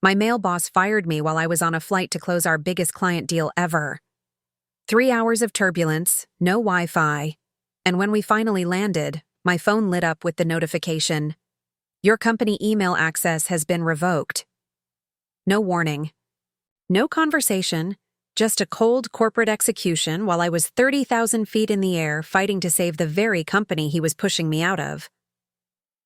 My mail boss fired me while I was on a flight to close our biggest client deal ever. 3 hours of turbulence, no Wi-Fi, and when we finally landed, my phone lit up with the notification, "Your company email access has been revoked." No warning. No conversation, just a cold corporate execution while I was 30,000 feet in the air fighting to save the very company he was pushing me out of.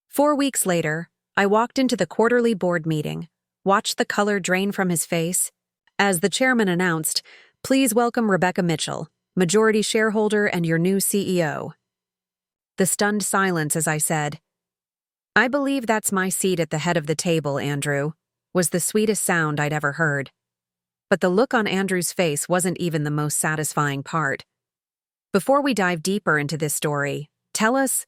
4 weeks later, I walked into the quarterly board meeting, watched the color drain from his face, as the chairman announced, "Please welcome Rebecca Mitchell, majority shareholder and your new CEO." The stunned silence as I said, "I believe that's my seat at the head of the table, Andrew," was the sweetest sound I'd ever heard. But the look on Andrew's face wasn't even the most satisfying part. Before we dive deeper into this story, tell us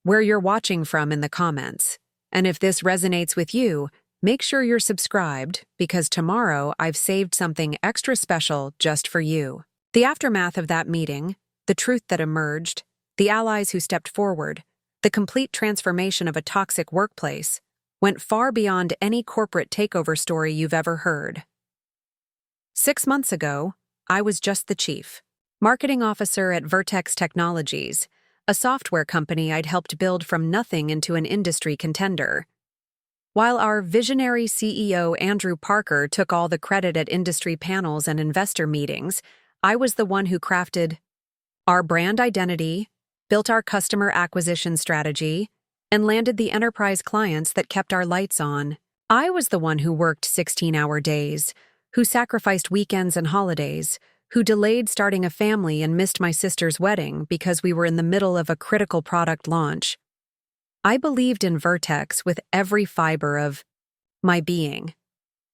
where you're watching from in the comments. And if this resonates with you, make sure you're subscribed, because tomorrow I've saved something extra special just for you. The aftermath of that meeting, the truth that emerged, the allies who stepped forward, the complete transformation of a toxic workplace, went far beyond any corporate takeover story you've ever heard. 6 months ago, I was just the chief marketing officer at Vertex Technologies, a software company I'd helped build from nothing into an industry contender. While our visionary CEO Andrew Parker took all the credit at industry panels and investor meetings, I was the one who crafted our brand identity, built our customer acquisition strategy, and landed the enterprise clients that kept our lights on. I was the one who worked 16-hour days, who sacrificed weekends and holidays, who delayed starting a family and missed my sister's wedding because we were in the middle of a critical product launch. I believed in Vertex with every fiber of my being.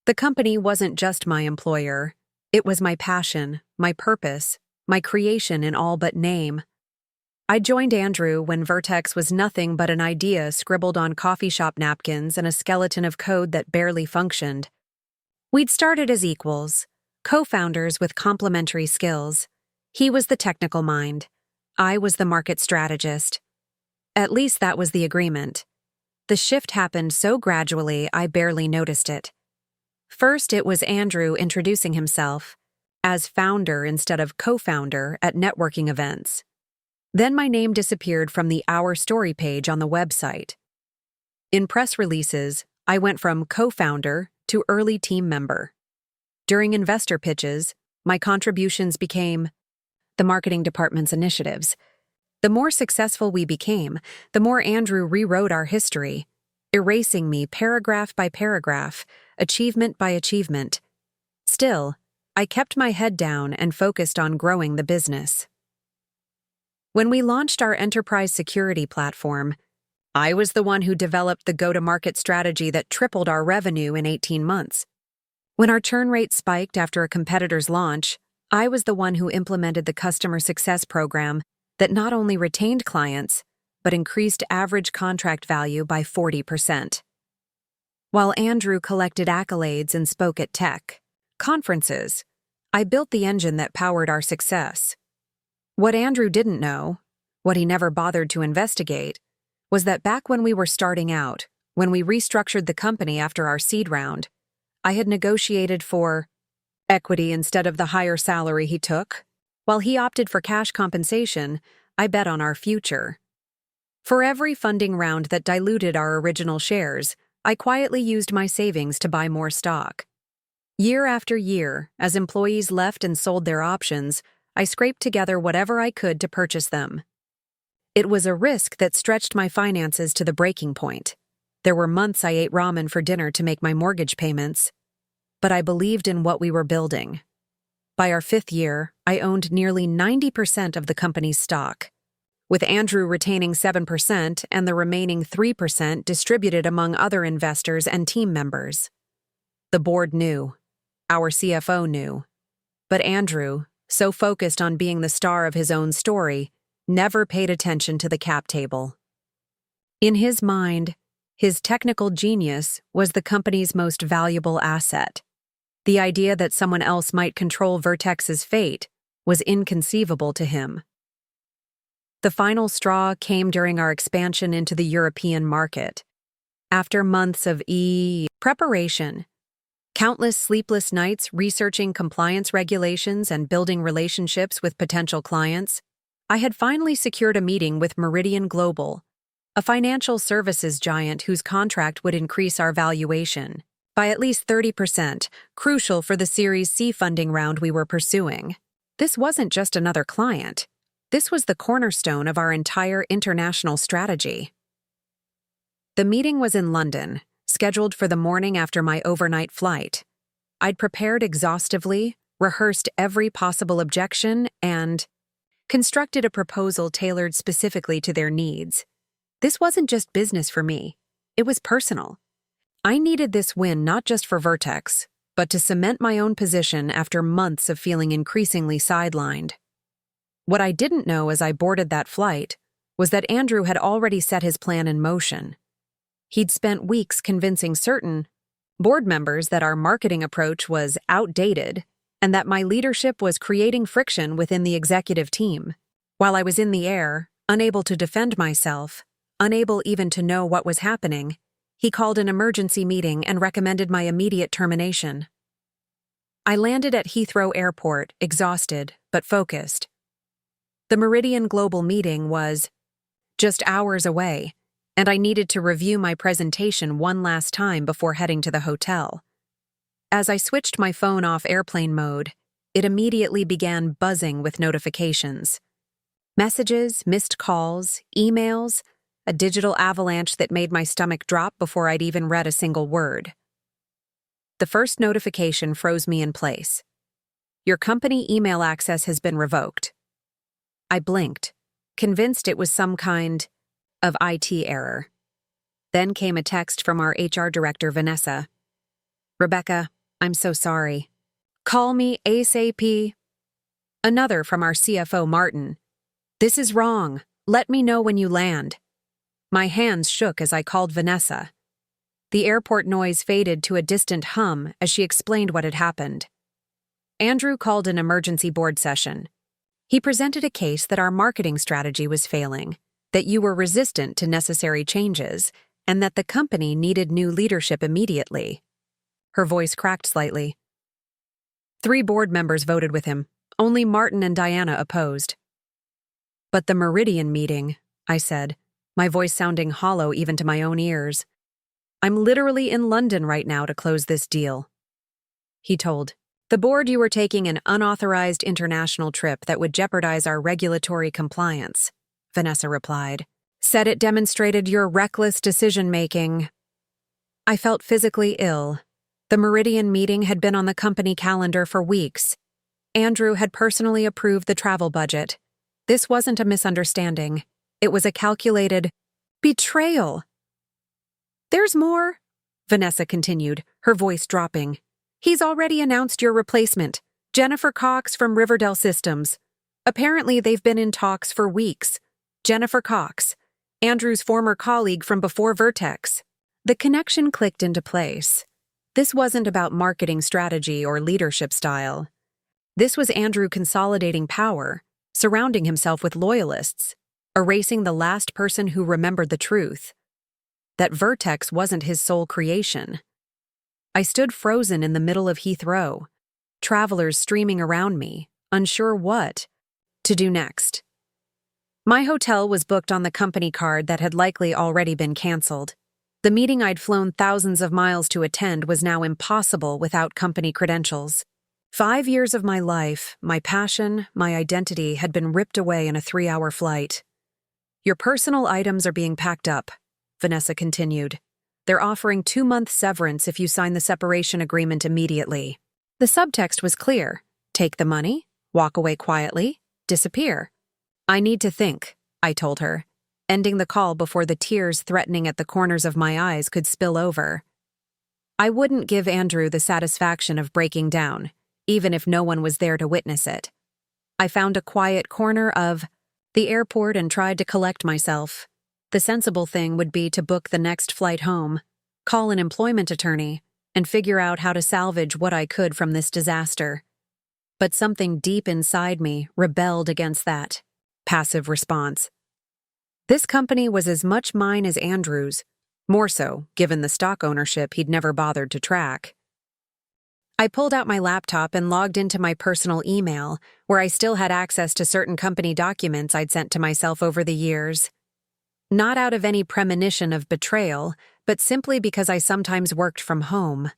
The company wasn't just my employer. It was my passion, my purpose, my creation in all but name. I joined Andrew when Vertex was nothing but an idea scribbled on coffee shop napkins and a skeleton of code that barely functioned. We'd started as equals, co-founders with complementary skills. He was the technical mind. I was the market strategist. At least that was the agreement. The shift happened so gradually I barely noticed it. First, it was Andrew introducing himself as founder instead of co-founder at networking events. Then my name disappeared from the Our Story page on the website. In press releases, I went from co-founder to early team member. During investor pitches, my contributions became the marketing department's initiatives. The more successful we became, the more Andrew rewrote our history, erasing me paragraph by paragraph, achievement by achievement. Still, I kept my head down and focused on growing the business. When we launched our enterprise security platform, I was the one who developed the go-to-market strategy that tripled our revenue in 18 months. When our churn rate spiked after a competitor's launch, I was the one who implemented the customer success program that not only retained clients, but increased average contract value by 40%. While Andrew collected accolades and spoke at tech conferences, I built the engine that powered our success. What Andrew didn't know, what he never bothered to investigate, was that back when we were starting out, when we restructured the company after our seed round, I had negotiated for equity instead of the higher salary he took. While he opted for cash compensation, I bet on our future. For every funding round that diluted our original shares, I quietly used my savings to buy more stock. Year after year, as employees left and sold their options, I scraped together whatever I could to purchase them. It was a risk that stretched my finances to the breaking point. There were months I ate ramen for dinner to make my mortgage payments. But I believed in what we were building. By our 5th year, I owned nearly 90% of the company's stock, with Andrew retaining 7% and the remaining 3% distributed among other investors and team members. The board knew. Our CFO knew. But Andrew, so focused on being the star of his own story, never paid attention to the cap table. In his mind, his technical genius was the company's most valuable asset. The idea that someone else might control Vertex's fate was inconceivable to him. The final straw came during our expansion into the European market. After months of preparation, Countless sleepless nights researching compliance regulations and building relationships with potential clients, I had finally secured a meeting with Meridian Global, a financial services giant whose contract would increase our valuation by at least 30%, crucial for the Series C funding round we were pursuing. This wasn't just another client. This was the cornerstone of our entire international strategy. The meeting was in London, scheduled for the morning after my overnight flight. I'd prepared exhaustively, rehearsed every possible objection, and constructed a proposal tailored specifically to their needs. This wasn't just business for me. It was personal. I needed this win not just for Vertex, but to cement my own position after months of feeling increasingly sidelined. What I didn't know as I boarded that flight was that Andrew had already set his plan in motion. He'd spent weeks convincing certain board members that our marketing approach was outdated and that my leadership was creating friction within the executive team. While I was in the air, unable to defend myself, unable even to know what was happening, he called an emergency meeting and recommended my immediate termination. I landed at Heathrow Airport, exhausted but focused. The Meridian Global meeting was just hours away, and I needed to review my presentation one last time before heading to the hotel. As I switched my phone off airplane mode, it immediately began buzzing with notifications. Messages, missed calls, emails, a digital avalanche that made my stomach drop before I'd even read a single word. The first notification froze me in place. Your company email access has been revoked. I blinked, convinced it was some kind of IT error. Then came a text from our HR director, Vanessa. Rebecca, I'm so sorry. Call me ASAP. Another from our CFO, Martin. This is wrong. Let me know when you land. My hands shook as I called Vanessa. The airport noise faded to a distant hum as she explained what had happened. Andrew called an emergency board session. He presented a case that our marketing strategy was failing, that you were resistant to necessary changes, and that the company needed new leadership immediately. Her voice cracked slightly. 3 board members voted with him. Only Martin and Diana opposed. But the Meridian meeting, I said, my voice sounding hollow even to my own ears. I'm literally in London right now to close this deal. He told. The board you were taking an unauthorized international trip that would jeopardize our regulatory compliance, Vanessa replied. Said it demonstrated your reckless decision-making. I felt physically ill. The Meridian meeting had been on the company calendar for weeks. Andrew had personally approved the travel budget. This wasn't a misunderstanding. It was a calculated betrayal. There's more, Vanessa continued, her voice dropping. He's already announced your replacement, Jennifer Cox from Riverdale Systems. Apparently they've been in talks for weeks. Jennifer Cox, Andrew's former colleague from before Vertex. The connection clicked into place. This wasn't about marketing strategy or leadership style. This was Andrew consolidating power, surrounding himself with loyalists, erasing the last person who remembered the truth. That Vertex wasn't his sole creation. I stood frozen in the middle of Heathrow, travelers streaming around me, unsure what to do next. My hotel was booked on the company card that had likely already been canceled. The meeting I'd flown thousands of miles to attend was now impossible without company credentials. 5 years of my life, my passion, my identity had been ripped away in a 3-hour flight. Your personal items are being packed up, Vanessa continued. They're offering 2-month severance if you sign the separation agreement immediately. The subtext was clear. Take the money, walk away quietly, disappear. I need to think, I told her, ending the call before the tears threatening at the corners of my eyes could spill over. I wouldn't give Andrew the satisfaction of breaking down, even if no one was there to witness it. I found a quiet corner of the airport and tried to collect myself. The sensible thing would be to book the next flight home, call an employment attorney, and figure out how to salvage what I could from this disaster. But something deep inside me rebelled against that passive response. This company was as much mine as Andrew's, more so given the stock ownership he'd never bothered to track. I pulled out my laptop and logged into my personal email, where I still had access to certain company documents I'd sent to myself over the years. Not out of any premonition of betrayal, but simply because I sometimes worked from home.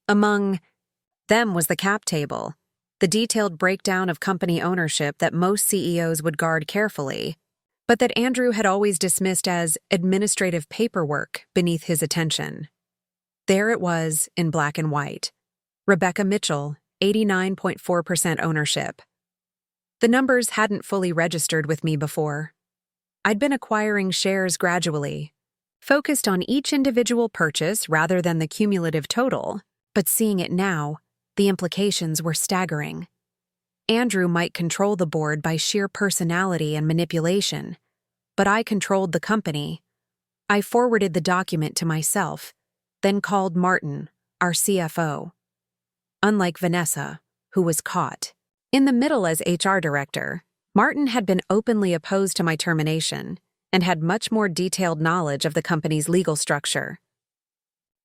Among them was the cap table, the detailed breakdown of company ownership that most CEOs would guard carefully, but that Andrew had always dismissed as administrative paperwork beneath his attention. There it was in black and white. Rebecca Mitchell, 89.4% ownership. The numbers hadn't fully registered with me before. I'd been acquiring shares gradually, focused on each individual purchase rather than the cumulative total, but seeing it now, the implications were staggering. Andrew might control the board by sheer personality and manipulation, but I controlled the company. I forwarded the document to myself, then called Martin, our CFO. Unlike Vanessa, who was caught in the middle as HR director, Martin had been openly opposed to my termination and had much more detailed knowledge of the company's legal structure.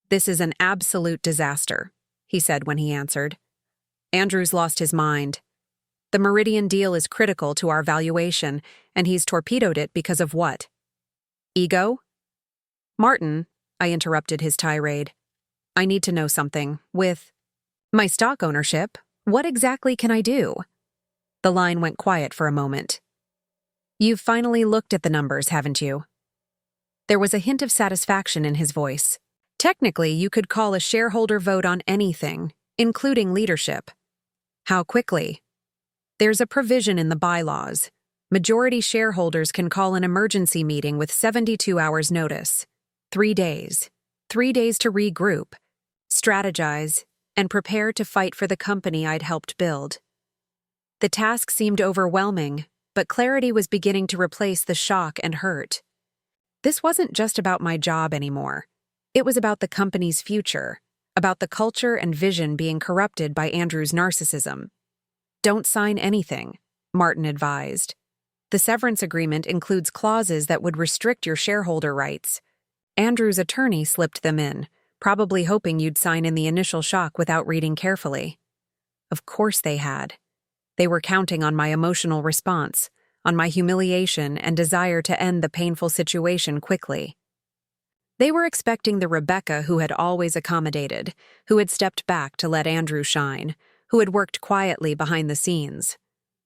"This is an absolute disaster," he said when he answered. "Andrew's lost his mind. The Meridian deal is critical to our valuation, and he's torpedoed it because of what? Ego?" "Martin," I interrupted his tirade, "I need to know something. With my stock ownership, what exactly can I do?" The line went quiet for a moment. "You've finally looked at the numbers, haven't you?" There was a hint of satisfaction in his voice. "Technically, you could call a shareholder vote on anything, including leadership." "How quickly?" "There's a provision in the bylaws. Majority shareholders can call an emergency meeting with 72 hours notice. 3 days. 3 days to regroup, strategize, and prepare to fight for the company I'd helped build." The task seemed overwhelming, but clarity was beginning to replace the shock and hurt. This wasn't just about my job anymore. It was about the company's future, about the culture and vision being corrupted by Andrew's narcissism. "Don't sign anything," Martin advised. "The severance agreement includes clauses that would restrict your shareholder rights." Andrew's attorney slipped them in, probably hoping you'd sign in the initial shock without reading carefully. Of course they had. They were counting on my emotional response, on my humiliation and desire to end the painful situation quickly. They were expecting the Rebecca who had always accommodated, who had stepped back to let Andrew shine, who had worked quietly behind the scenes.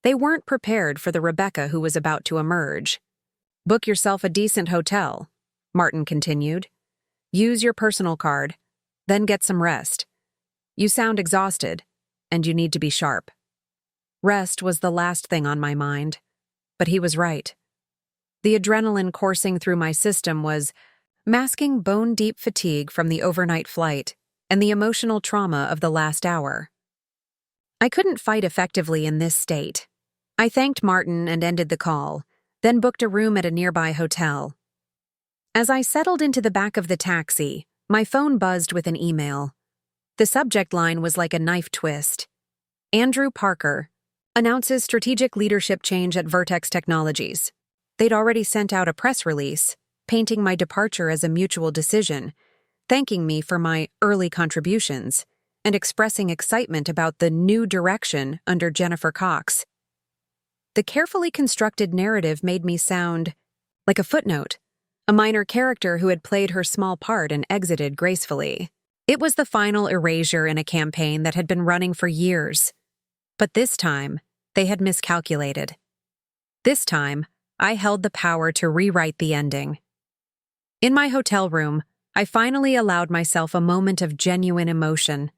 They weren't prepared for the Rebecca who was about to emerge. "Book yourself a decent hotel," Martin continued. "Use your personal card, then get some rest. You sound exhausted, and you need to be sharp." Rest was the last thing on my mind, but he was right. The adrenaline coursing through my system was masking bone-deep fatigue from the overnight flight and the emotional trauma of the last hour. I couldn't fight effectively in this state. I thanked Martin and ended the call, then booked a room at a nearby hotel. As I settled into the back of the taxi, my phone buzzed with an email. The subject line was like a knife twist. "Andrew Parker announces strategic leadership change at Vertex Technologies." They'd already sent out a press release, painting my departure as a mutual decision, thanking me for my early contributions, and expressing excitement about the new direction under Jennifer Cox. The carefully constructed narrative made me sound like a footnote, a minor character who had played her small part and exited gracefully. It was the final erasure in a campaign that had been running for years. But this time, they had miscalculated. This time, I held the power to rewrite the ending. In my hotel room, I finally allowed myself a moment of genuine emotion.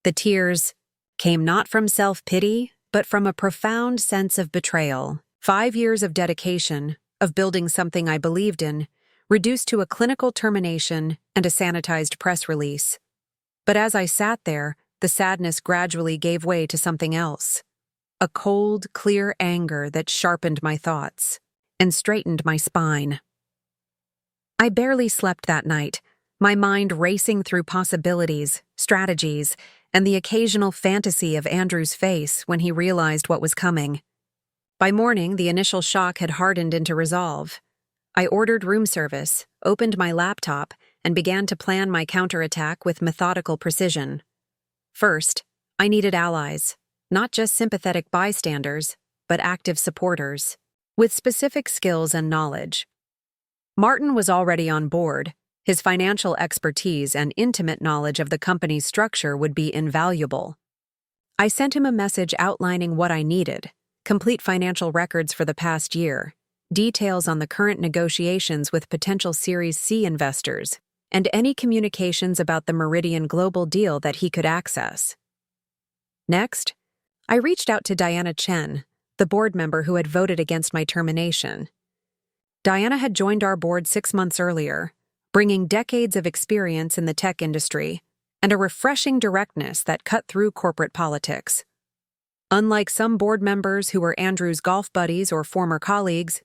The tears came not from self-pity, but from a profound sense of betrayal. 5 years of dedication, of building something I believed in, reduced to a clinical termination and a sanitized press release. But as I sat there, the sadness gradually gave way to something else. A cold, clear anger that sharpened my thoughts and straightened my spine. I barely slept that night, my mind racing through possibilities, strategies, and the occasional fantasy of Andrew's face when he realized what was coming. By morning, the initial shock had hardened into resolve. I ordered room service, opened my laptop, and began to plan my counterattack with methodical precision. First, I needed allies, not just sympathetic bystanders, but active supporters, with specific skills and knowledge. Martin was already on board. His financial expertise and intimate knowledge of the company's structure would be invaluable. I sent him a message outlining what I needed: complete financial records for the past year, details on the current negotiations with potential Series C investors, and any communications about the Meridian Global deal that he could access. Next, I reached out to Diana Chen, the board member who had voted against my termination. Diana had joined our board 6 months earlier, bringing decades of experience in the tech industry and a refreshing directness that cut through corporate politics. Unlike some board members who were Andrew's golf buddies or former colleagues,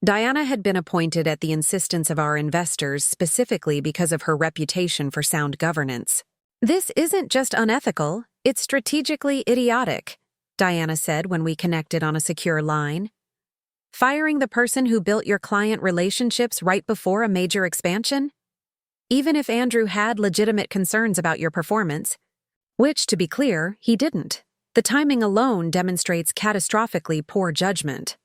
Diana had been appointed at the insistence of our investors specifically because of her reputation for sound governance. "This isn't just unethical, it's strategically idiotic," Diana said when we connected on a secure line. "Firing the person who built your client relationships right before a major expansion? Even if Andrew had legitimate concerns about your performance, which, to be clear, he didn't, the timing alone demonstrates catastrophically poor judgment."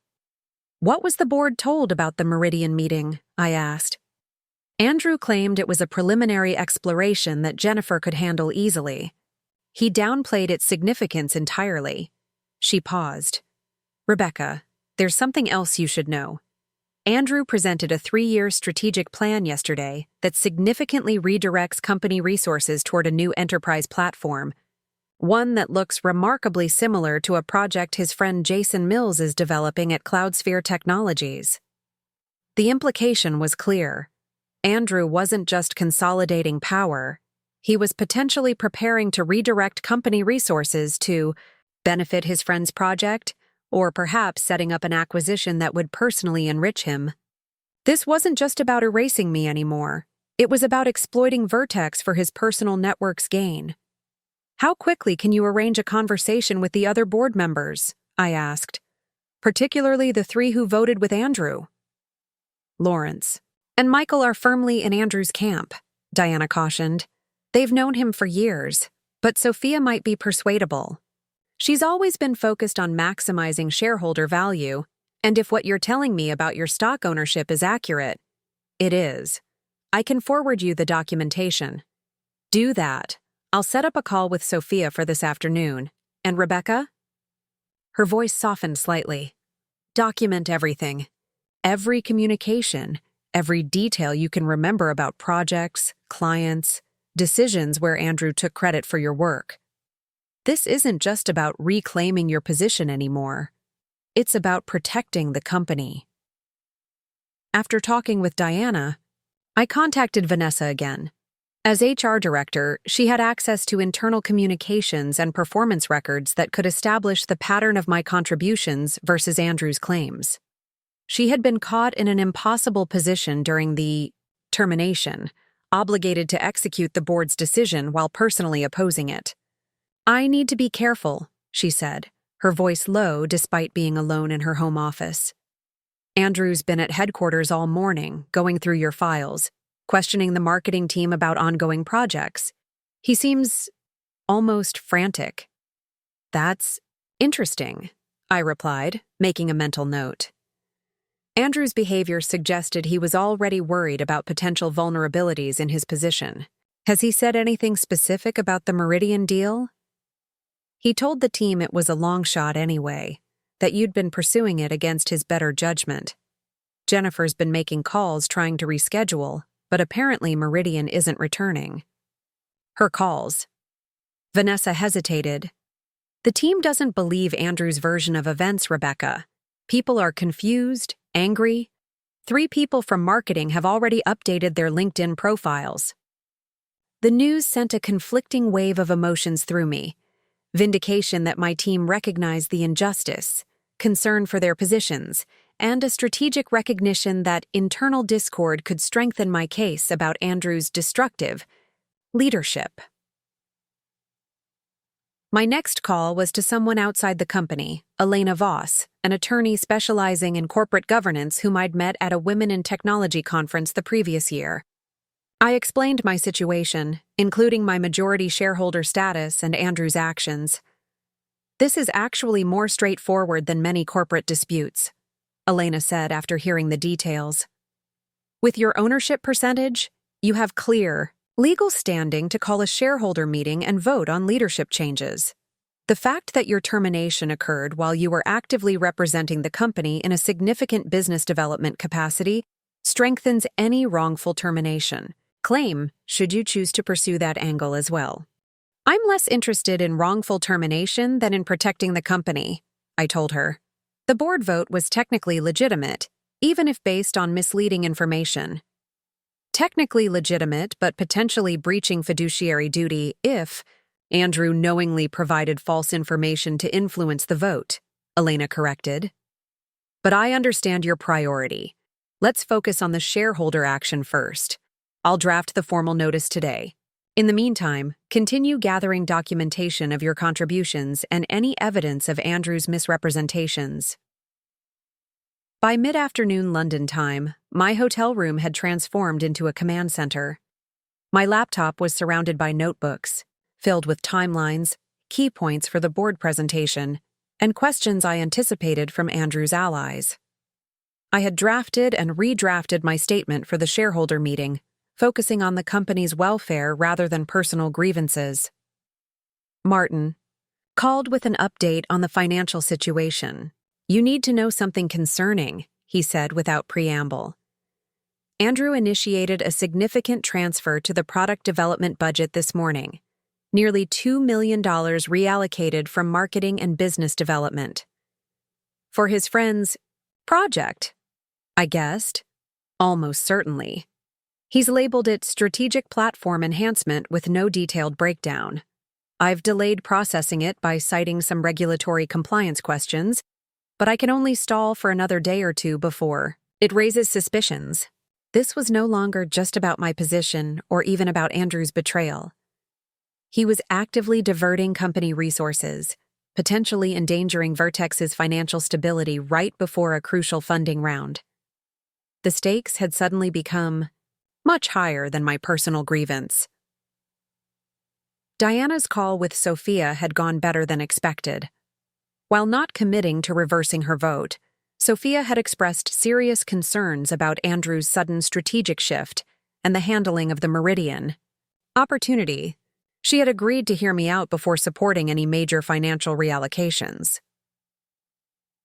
"What was the board told about the Meridian meeting?" I asked. Andrew claimed it was a preliminary exploration that Jennifer could handle easily. He downplayed its significance entirely. She paused. "Rebecca, there's something else you should know. Andrew presented a 3-year strategic plan yesterday that significantly redirects company resources toward a new enterprise platform, one that looks remarkably similar to a project his friend Jason Mills is developing at Cloudsphere Technologies." The implication was clear. Andrew wasn't just consolidating power, he was potentially preparing to redirect company resources to benefit his friend's project, or perhaps setting up an acquisition that would personally enrich him. This wasn't just about erasing me anymore. It was about exploiting Vertex for his personal network's gain. "How quickly can you arrange a conversation with the other board members?" I asked, "particularly the 3 who voted with Andrew?" "Lawrence and Michael are firmly in Andrew's camp," Diana cautioned. "They've known him for years, but Sophia might be persuadable. She's always been focused on maximizing shareholder value, and if what you're telling me about your stock ownership is accurate, it is. I can forward you the documentation. Do that. I'll set up a call with Sophia for this afternoon. And Rebecca?" Her voice softened slightly. "Document everything. Every communication, every detail you can remember about projects, clients, decisions where Andrew took credit for your work. This isn't just about reclaiming your position anymore. It's about protecting the company." After talking with Diana, I contacted Vanessa again. As HR director, she had access to internal communications and performance records that could establish the pattern of my contributions versus Andrew's claims. She had been caught in an impossible position during the termination, obligated to execute the board's decision while personally opposing it. "I need to be careful," she said, her voice low despite being alone in her home office. "Andrew's been at headquarters all morning, going through your files, questioning the marketing team about ongoing projects. He seems almost frantic." "That's interesting," I replied, making a mental note. Andrew's behavior suggested he was already worried about potential vulnerabilities in his position. "Has he said anything specific about the Meridian deal?" "He told the team it was a long shot anyway, that you'd been pursuing it against his better judgment. Jennifer's been making calls trying to reschedule, but apparently Meridian isn't returning." "Her calls." Vanessa hesitated. "The team doesn't believe Andrew's version of events, Rebecca. People are confused, angry. 3 people from marketing have already updated their LinkedIn profiles." The news sent a conflicting wave of emotions through me. Vindication that my team recognized the injustice, concern for their positions, and a strategic recognition that internal discord could strengthen my case about Andrew's destructive leadership. My next call was to someone outside the company, Elena Voss, an attorney specializing in corporate governance whom I'd met at a Women in Technology conference the previous year. I explained my situation, including my majority shareholder status and Andrew's actions. This is actually more straightforward than many corporate disputes, Elena said after hearing the details. With your ownership percentage, you have clear, legal standing to call a shareholder meeting and vote on leadership changes. The fact that your termination occurred while you were actively representing the company in a significant business development capacity strengthens any wrongful termination claim should you choose to pursue that angle as well. I'm less interested in wrongful termination than in protecting the company, I told her. The board vote was technically legitimate, even if based on misleading information. Technically legitimate, but potentially breaching fiduciary duty if Andrew knowingly provided false information to influence the vote, Elena corrected. But I understand your priority. Let's focus on the shareholder action first. I'll draft the formal notice today. In the meantime, continue gathering documentation of your contributions and any evidence of Andrew's misrepresentations. By mid-afternoon London time, my hotel room had transformed into a command center. My laptop was surrounded by notebooks, filled with timelines, key points for the board presentation, and questions I anticipated from Andrew's allies. I had drafted and redrafted my statement for the shareholder meeting, focusing on the company's welfare rather than personal grievances. Martin called with an update on the financial situation. You need to know something concerning, he said without preamble. Andrew initiated a significant transfer to the product development budget this morning, nearly $2 million reallocated from marketing and business development. For his friend's project, I guessed, almost certainly. He's labeled it Strategic Platform Enhancement with no detailed breakdown. I've delayed processing it by citing some regulatory compliance questions, but I can only stall for another day or two before it raises suspicions. This was no longer just about my position or even about Andrew's betrayal. He was actively diverting company resources, potentially endangering Vertex's financial stability right before a crucial funding round. The stakes had suddenly become much higher than my personal grievance. Diana's call with Sophia had gone better than expected. While not committing to reversing her vote, Sophia had expressed serious concerns about Andrew's sudden strategic shift and the handling of the Meridian opportunity. She had agreed to hear me out before supporting any major financial reallocations.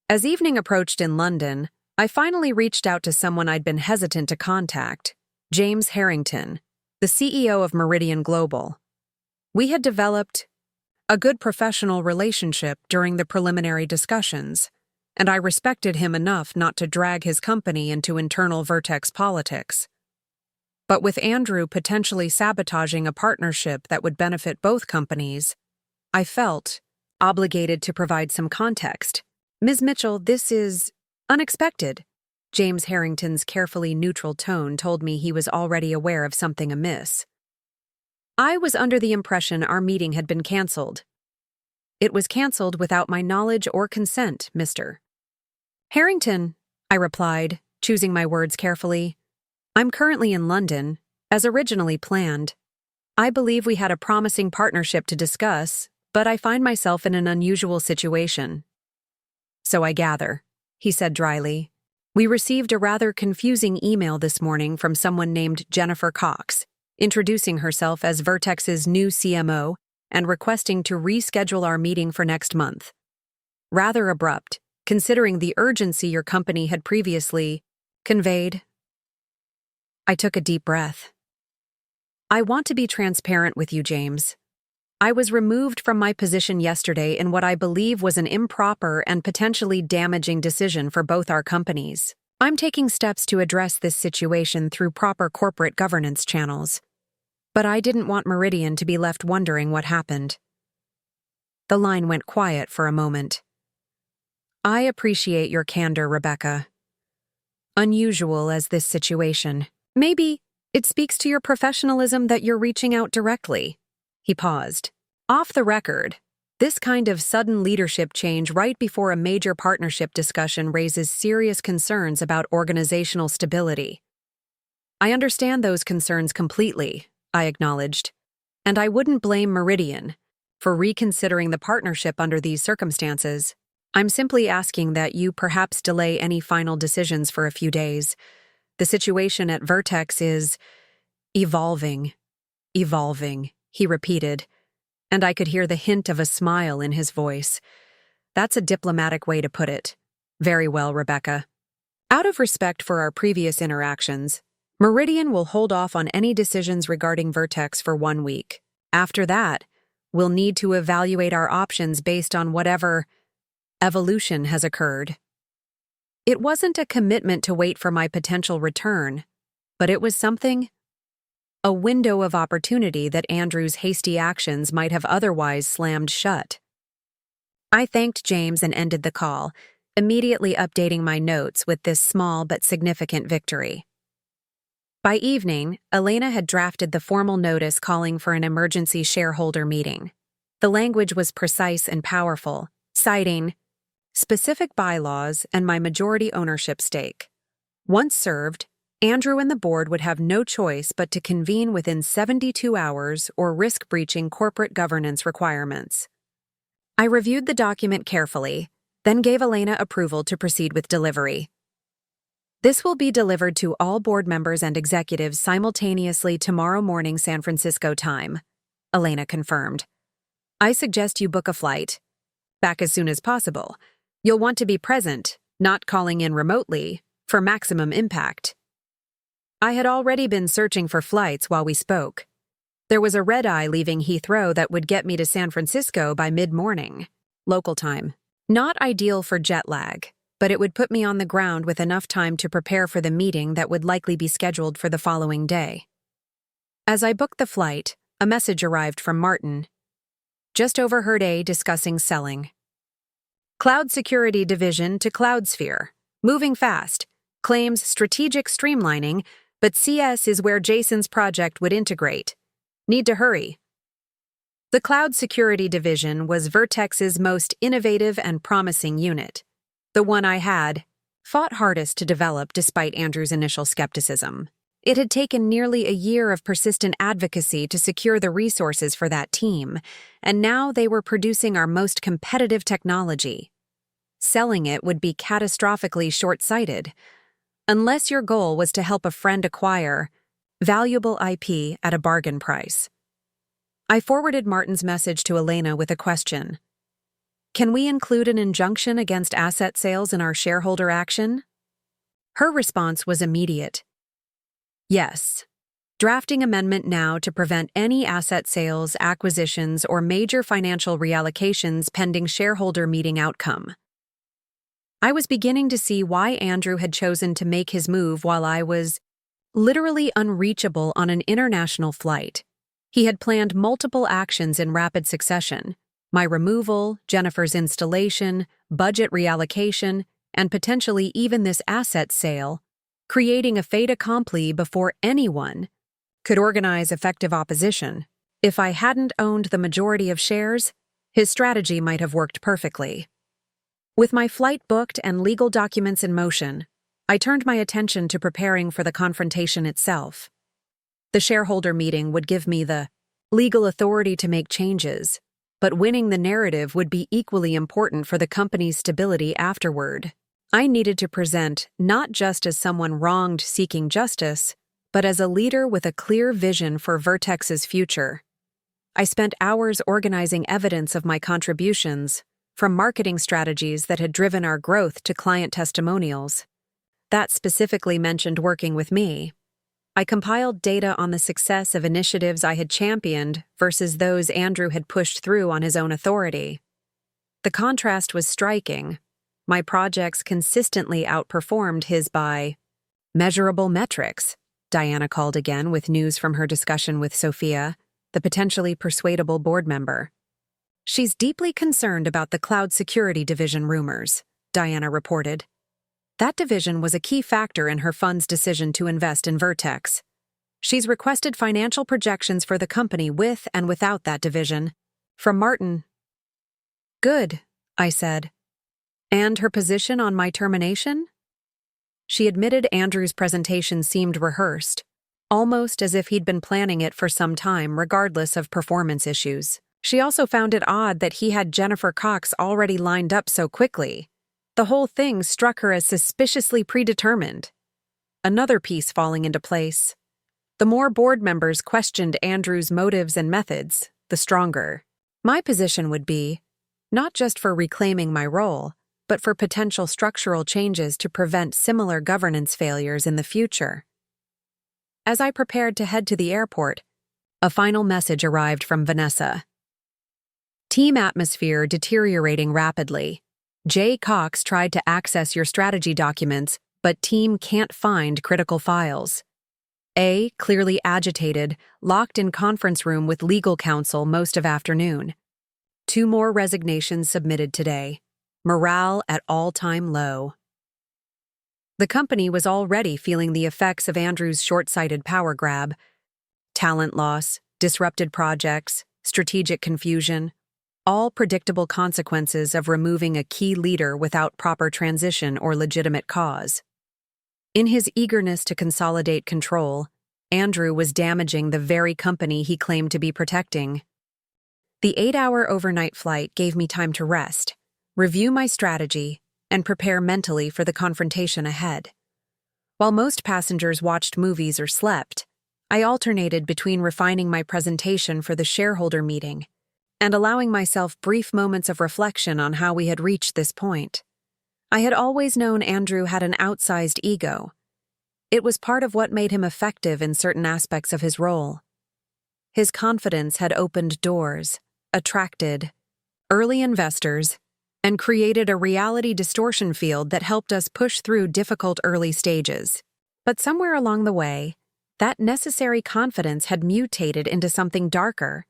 As evening approached in London, I finally reached out to someone I'd been hesitant to contact, James Harrington, the CEO of Meridian Global. We had developed a good professional relationship during the preliminary discussions, and I respected him enough not to drag his company into internal Vertex politics. But with Andrew potentially sabotaging a partnership that would benefit both companies, I felt obligated to provide some context. Ms. Mitchell, this is unexpected. James Harrington's carefully neutral tone told me he was already aware of something amiss. I was under the impression our meeting had been canceled. It was canceled without my knowledge or consent, Mr. Harrington, I replied, choosing my words carefully. I'm currently in London, as originally planned. I believe we had a promising partnership to discuss, but I find myself in an unusual situation. So I gather, he said dryly. We received a rather confusing email this morning from someone named Jennifer Cox, introducing herself as Vertex's new CMO and requesting to reschedule our meeting for next month. Rather abrupt, considering the urgency your company had previously conveyed. I took a deep breath. I want to be transparent with you, James. I was removed from my position yesterday in what I believe was an improper and potentially damaging decision for both our companies. I'm taking steps to address this situation through proper corporate governance channels. But I didn't want Meridian to be left wondering what happened. The line went quiet for a moment. I appreciate your candor, Rebecca. Unusual as this situation. Maybe it speaks to your professionalism that you're reaching out directly. He paused. Off the record, this kind of sudden leadership change right before a major partnership discussion raises serious concerns about organizational stability. I understand those concerns completely, I acknowledged. And I wouldn't blame Meridian for reconsidering the partnership under these circumstances. I'm simply asking that you perhaps delay any final decisions for a few days. The situation at Vertex is evolving, he repeated, and I could hear the hint of a smile in his voice. That's a diplomatic way to put it. Very well, Rebecca. Out of respect for our previous interactions, Meridian will hold off on any decisions regarding Vertex for 1 week. After that, we'll need to evaluate our options based on whatever evolution has occurred. It wasn't a commitment to wait for my potential return, but it was something, a window of opportunity that Andrew's hasty actions might have otherwise slammed shut. I thanked James and ended the call, immediately updating my notes with this small but significant victory. By evening, Elena had drafted the formal notice calling for an emergency shareholder meeting. The language was precise and powerful, citing specific bylaws and my majority ownership stake. Once served, Andrew and the board would have no choice but to convene within 72 hours or risk breaching corporate governance requirements. I reviewed the document carefully, then gave Elena approval to proceed with delivery. This will be delivered to all board members and executives simultaneously tomorrow morning San Francisco time, Elena confirmed. I suggest you book a flight. Back as soon as possible. You'll want to be present, not calling in remotely, for maximum impact. I had already been searching for flights while we spoke. There was a red-eye leaving Heathrow that would get me to San Francisco by mid-morning, local time. Not ideal for jet lag, but it would put me on the ground with enough time to prepare for the meeting that would likely be scheduled for the following day. As I booked the flight, a message arrived from Martin. Just overheard A discussing selling. Cloud Security Division to CloudSphere. Moving fast. Claims strategic streamlining, but CS is where Jason's project would integrate. Need to hurry. The Cloud Security Division was Vertex's most innovative and promising unit. The one I had fought hardest to develop despite Andrew's initial skepticism. It had taken nearly a year of persistent advocacy to secure the resources for that team, and now they were producing our most competitive technology. Selling it would be catastrophically short-sighted, unless your goal was to help a friend acquire valuable IP at a bargain price. I forwarded Martin's message to Elena with a question. Can we include an injunction against asset sales in our shareholder action? Her response was immediate. Yes. Drafting amendment now to prevent any asset sales, acquisitions, or major financial reallocations pending shareholder meeting outcome. I was beginning to see why Andrew had chosen to make his move while I was literally unreachable on an international flight. He had planned multiple actions in rapid succession. My removal, Jennifer's installation, budget reallocation, and potentially even this asset sale, creating a fait accompli before anyone could organize effective opposition. If I hadn't owned the majority of shares, his strategy might have worked perfectly. With my flight booked and legal documents in motion, I turned my attention to preparing for the confrontation itself. The shareholder meeting would give me the legal authority to make changes, but winning the narrative would be equally important for the company's stability afterward. I needed to present not just as someone wronged seeking justice, but as a leader with a clear vision for Vertex's future. I spent hours organizing evidence of my contributions, from marketing strategies that had driven our growth to client testimonials. That specifically mentioned working with me. I compiled data on the success of initiatives I had championed versus those Andrew had pushed through on his own authority. The contrast was striking. My projects consistently outperformed his by measurable metrics, Diana called again with news from her discussion with Sophia, the potentially persuadable board member. She's deeply concerned about the Cloud Security Division rumors, Diana reported. That division was a key factor in her fund's decision to invest in Vertex. She's requested financial projections for the company with and without that division. From Martin. Good, I said. And her position on my termination? She admitted Andrew's presentation seemed rehearsed, almost as if he'd been planning it for some time, regardless of performance issues. She also found it odd that he had Jennifer Cox already lined up so quickly. The whole thing struck her as suspiciously predetermined. Another piece falling into place. The more board members questioned Andrew's motives and methods, the stronger my position would be, not just for reclaiming my role, but for potential structural changes to prevent similar governance failures in the future. As I prepared to head to the airport, a final message arrived from Vanessa. Team atmosphere deteriorating rapidly. Jay Cox tried to access your strategy documents, but team can't find critical files. A, clearly agitated, locked in conference room with legal counsel most of afternoon. 2 more resignations submitted today. Morale at all-time low. The company was already feeling the effects of Andrew's short-sighted power grab. Talent loss, disrupted projects, strategic confusion, all predictable consequences of removing a key leader without proper transition or legitimate cause. In his eagerness to consolidate control, Andrew was damaging the very company he claimed to be protecting. The 8-hour overnight flight gave me time to rest, review my strategy, and prepare mentally for the confrontation ahead. While most passengers watched movies or slept, I alternated between refining my presentation for the shareholder meeting and allowing myself brief moments of reflection on how we had reached this point. I had always known Andrew had an outsized ego. It was part of what made him effective in certain aspects of his role. His confidence had opened doors, attracted early investors, and created a reality distortion field that helped us push through difficult early stages. But somewhere along the way, that necessary confidence had mutated into something darker,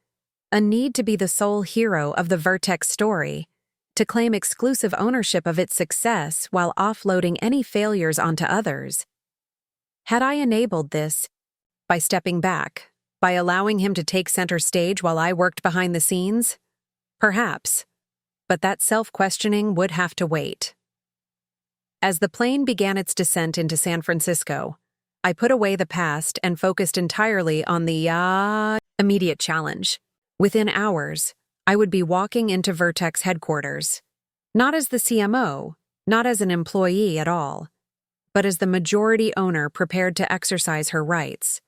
a need to be the sole hero of the Vertex story, to claim exclusive ownership of its success while offloading any failures onto others. Had I enabled this by stepping back, by allowing him to take center stage while I worked behind the scenes? Perhaps, but that self-questioning would have to wait. As the plane began its descent into San Francisco, I put away the past and focused entirely on the immediate challenge. Within hours, I would be walking into Vertex headquarters, not as the CMO, not as an employee at all, but as the majority owner prepared to exercise her rights.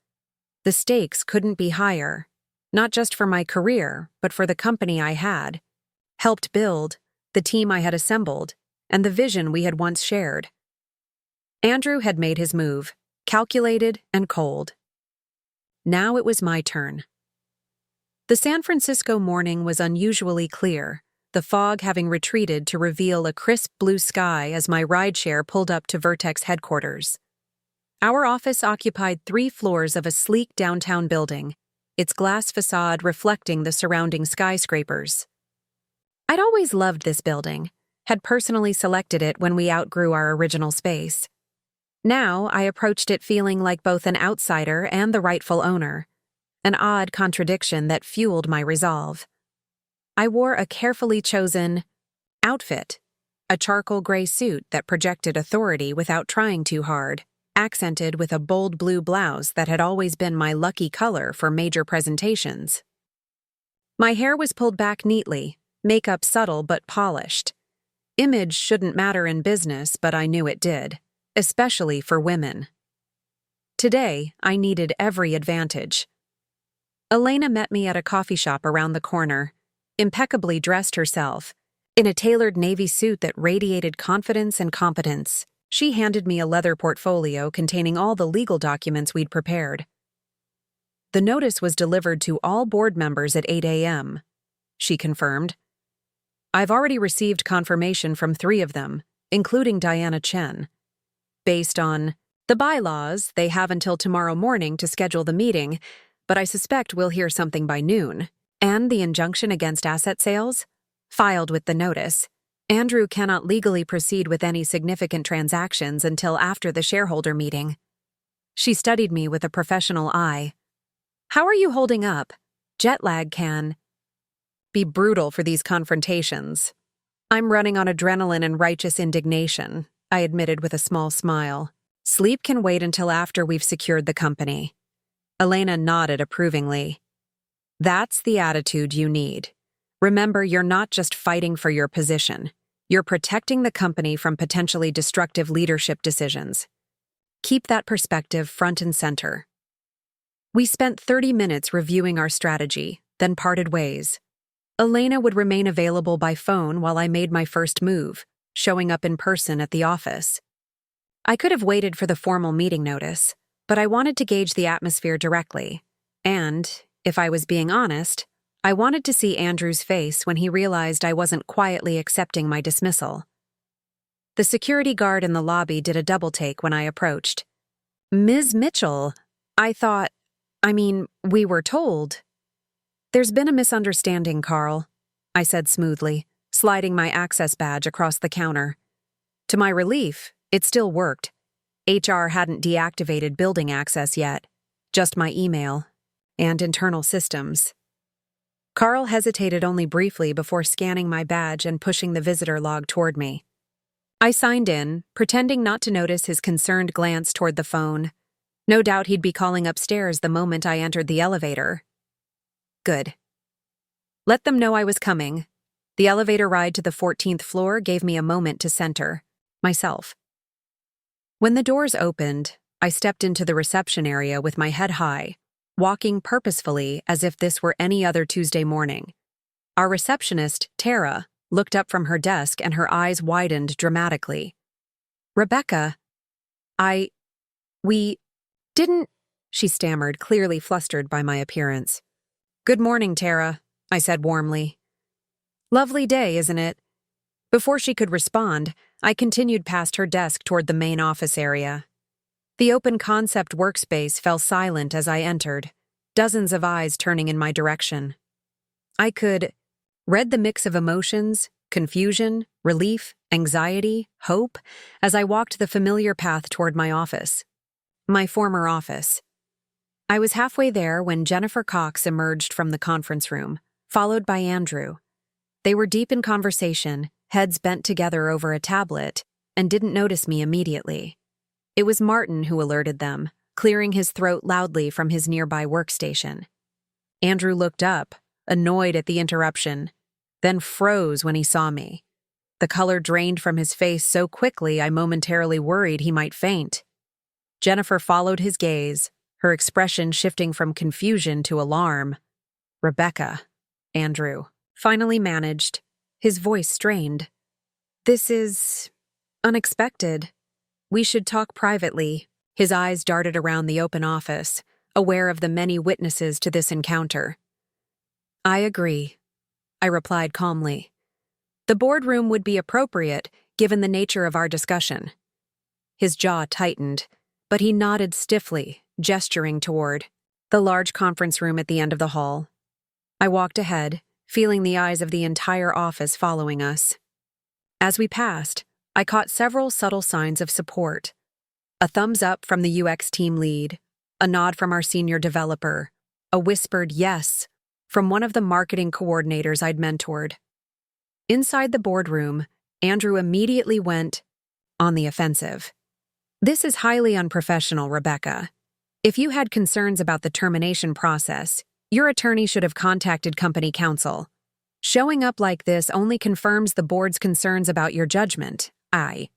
The stakes couldn't be higher, not just for my career, but for the company I had helped build, the team I had assembled, and the vision we had once shared. Andrew had made his move, calculated and cold. Now it was my turn. The San Francisco morning was unusually clear, the fog having retreated to reveal a crisp blue sky as my rideshare pulled up to Vertex headquarters. Our office occupied 3 floors of a sleek downtown building, its glass facade reflecting the surrounding skyscrapers. I'd always loved this building, had personally selected it when we outgrew our original space. Now I approached it feeling like both an outsider and the rightful owner, an odd contradiction that fueled my resolve. I wore a carefully chosen outfit, a charcoal gray suit that projected authority without trying too hard, accented with a bold blue blouse that had always been my lucky color for major presentations. My hair was pulled back neatly, makeup subtle but polished. Image shouldn't matter in business, but I knew it did, especially for women. Today, I needed every advantage. Elena met me at a coffee shop around the corner, impeccably dressed herself, in a tailored navy suit that radiated confidence and competence. She handed me a leather portfolio containing all the legal documents we'd prepared. The notice was delivered to all board members at 8 a.m., she confirmed. I've already received confirmation from 3 of them, including Diana Chen. Based on the bylaws, they have until tomorrow morning to schedule the meeting, but I suspect we'll hear something by noon. And the injunction against asset sales? Filed with the notice. Andrew cannot legally proceed with any significant transactions until after the shareholder meeting. She studied me with a professional eye. How are you holding up? Jet lag can be brutal for these confrontations. I'm running on adrenaline and righteous indignation, I admitted with a small smile. Sleep can wait until after we've secured the company. Elena nodded approvingly. That's the attitude you need. Remember, you're not just fighting for your position. You're protecting the company from potentially destructive leadership decisions. Keep that perspective front and center. We spent 30 minutes reviewing our strategy, then parted ways. Elena would remain available by phone while I made my first move, showing up in person at the office. I could have waited for the formal meeting notice, but I wanted to gauge the atmosphere directly. And, if I was being honest, I wanted to see Andrew's face when he realized I wasn't quietly accepting my dismissal. The security guard in the lobby did a double-take when I approached. "Ms. Mitchell, we were told." "There's been a misunderstanding, Carl," I said smoothly, sliding my access badge across the counter. To my relief, it still worked. HR hadn't deactivated building access yet, just my email and internal systems. Carl hesitated only briefly before scanning my badge and pushing the visitor log toward me. I signed in, pretending not to notice his concerned glance toward the phone. No doubt he'd be calling upstairs the moment I entered the elevator. Good. Let them know I was coming. The elevator ride to the 14th floor gave me a moment to center myself. When the doors opened, I stepped into the reception area with my head high, walking purposefully as if this were any other Tuesday morning. Our receptionist, Tara, looked up from her desk and her eyes widened dramatically. "Rebecca, we didn't," she stammered, clearly flustered by my appearance. "Good morning, Tara," I said warmly. "Lovely day, isn't it?" Before she could respond, I continued past her desk toward the main office area. The open concept workspace fell silent as I entered, dozens of eyes turning in my direction. I could read the mix of emotions, confusion, relief, anxiety, hope, as I walked the familiar path toward my office. My former office. I was halfway there when Jennifer Cox emerged from the conference room, followed by Andrew. They were deep in conversation, heads bent together over a tablet, and didn't notice me immediately. It was Martin who alerted them, clearing his throat loudly from his nearby workstation. Andrew looked up, annoyed at the interruption, then froze when he saw me. The color drained from his face so quickly I momentarily worried he might faint. Jennifer followed his gaze, her expression shifting from confusion to alarm. "Rebecca," Andrew finally managed, his voice strained. "This is unexpected. We should talk privately." His eyes darted around the open office, aware of the many witnesses to this encounter. "I agree," I replied calmly. "The boardroom would be appropriate, given the nature of our discussion." His jaw tightened, but he nodded stiffly, gesturing toward the large conference room at the end of the hall. I walked ahead, feeling the eyes of the entire office following us. As we passed, I caught several subtle signs of support. A thumbs up from the UX team lead, a nod from our senior developer, a whispered yes from one of the marketing coordinators I'd mentored. Inside the boardroom, Andrew immediately went on the offensive. "This is highly unprofessional, Rebecca. If you had concerns about the termination process, your attorney should have contacted company counsel. Showing up like this only confirms the board's concerns about your judgment." I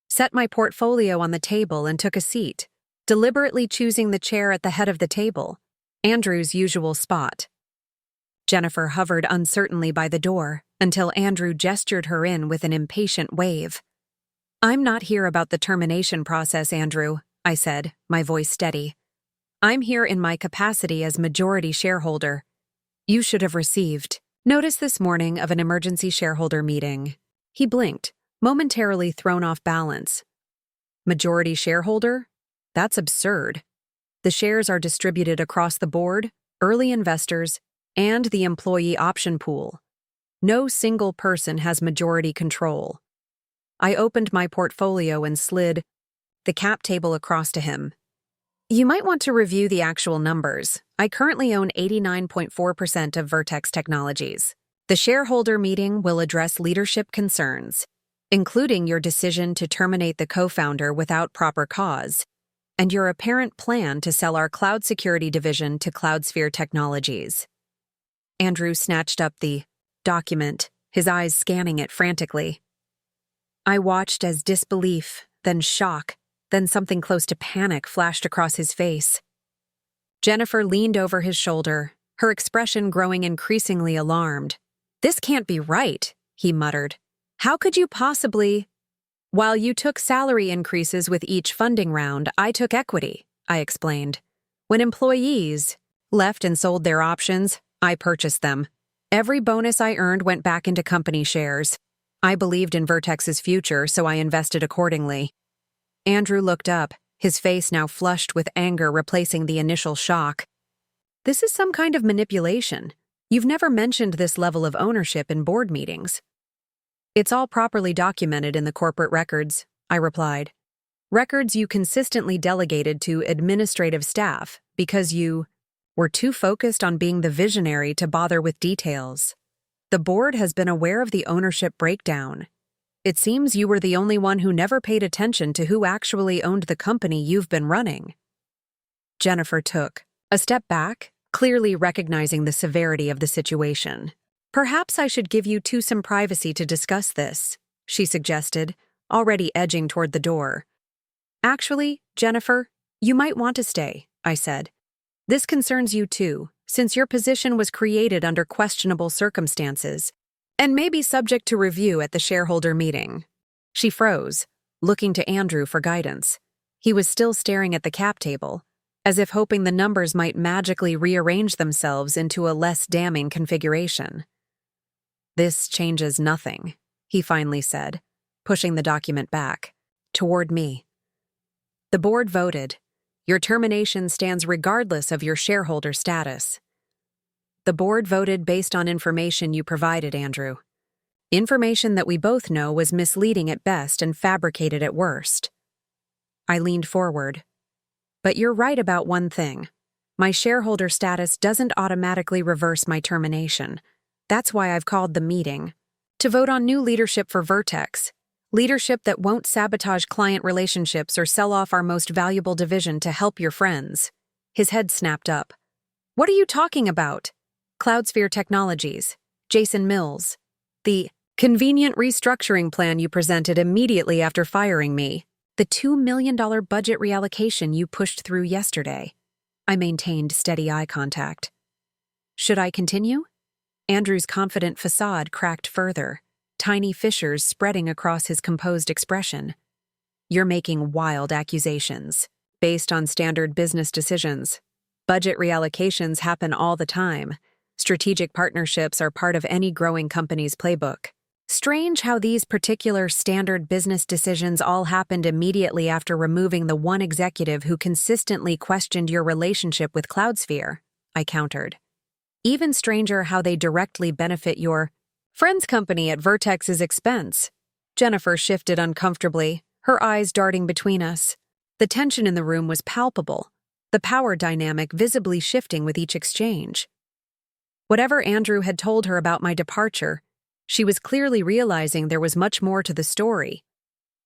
set my portfolio on the table and took a seat, deliberately choosing the chair at the head of the table, Andrew's usual spot. Jennifer hovered uncertainly by the door until Andrew gestured her in with an impatient wave. "I'm not here about the termination process, Andrew," I said, my voice steady. "I'm here in my capacity as majority shareholder. You should have received notice this morning of an emergency shareholder meeting." He blinked, momentarily thrown off balance. "Majority shareholder? That's absurd. The shares are distributed across the board, early investors, and the employee option pool. No single person has majority control." I opened my portfolio and slid the cap table across to him. "You might want to review the actual numbers. I currently own 89.4% of Vertex Technologies. The shareholder meeting will address leadership concerns, including your decision to terminate the co-founder without proper cause, and your apparent plan to sell our cloud security division to Cloudsphere Technologies. Andrew snatched up the document, his eyes scanning it frantically. I watched as disbelief, then shock, then something close to panic flashed across his face. Jennifer leaned over his shoulder, her expression growing increasingly alarmed. "This can't be right," he muttered. "How could you possibly—" "While you took salary increases with each funding round, I took equity," I explained. "When employees left and sold their options, I purchased them. Every bonus I earned went back into company shares. I believed in Vertex's future, so I invested accordingly." Andrew looked up, his face now flushed with anger replacing the initial shock. "This is some kind of manipulation. You've never mentioned this level of ownership in board meetings." "It's all properly documented in the corporate records," I replied. "Records you consistently delegated to administrative staff because you were too focused on being the visionary to bother with details. The board has been aware of the ownership breakdown. It seems you were the only one who never paid attention to who actually owned the company you've been running." Jennifer took a step back, clearly recognizing the severity of the situation. "Perhaps I should give you two some privacy to discuss this," she suggested, already edging toward the door. "Actually, Jennifer, you might want to stay," I said. "This concerns you too, since your position was created under questionable circumstances and may be subject to review at the shareholder meeting." She froze, looking to Andrew for guidance. He was still staring at the cap table, as if hoping the numbers might magically rearrange themselves into a less damning configuration. "This changes nothing," he finally said, pushing the document back, toward me. "The board voted. Your termination stands regardless of your shareholder status. The board voted based on information you provided, Andrew. Information that we both know was misleading at best and fabricated at worst." I leaned forward. "But you're right about one thing. My shareholder status doesn't automatically reverse my termination. That's why I've called the meeting. To vote on new leadership for Vertex. Leadership that won't sabotage client relationships or sell off our most valuable division to help your friends." His head snapped up. "What are you talking about?" "Cloudsphere Technologies. Jason Mills. The convenient restructuring plan you presented immediately after firing me. The $2 million budget reallocation you pushed through yesterday." I maintained steady eye contact. "Should I continue?" Andrew's confident facade cracked further, tiny fissures spreading across his composed expression. "You're making wild accusations, based on standard business decisions. Budget reallocations happen all the time. Strategic partnerships are part of any growing company's playbook. Strange how these particular standard business decisions all happened immediately after removing the one executive who consistently questioned your relationship with Cloudsphere," I countered. "Even stranger how they directly benefit your friend's company at Vertex's expense." Jennifer shifted uncomfortably, her eyes darting between us. The tension in the room was palpable, the power dynamic visibly shifting with each exchange. Whatever Andrew had told her about my departure, she was clearly realizing there was much more to the story.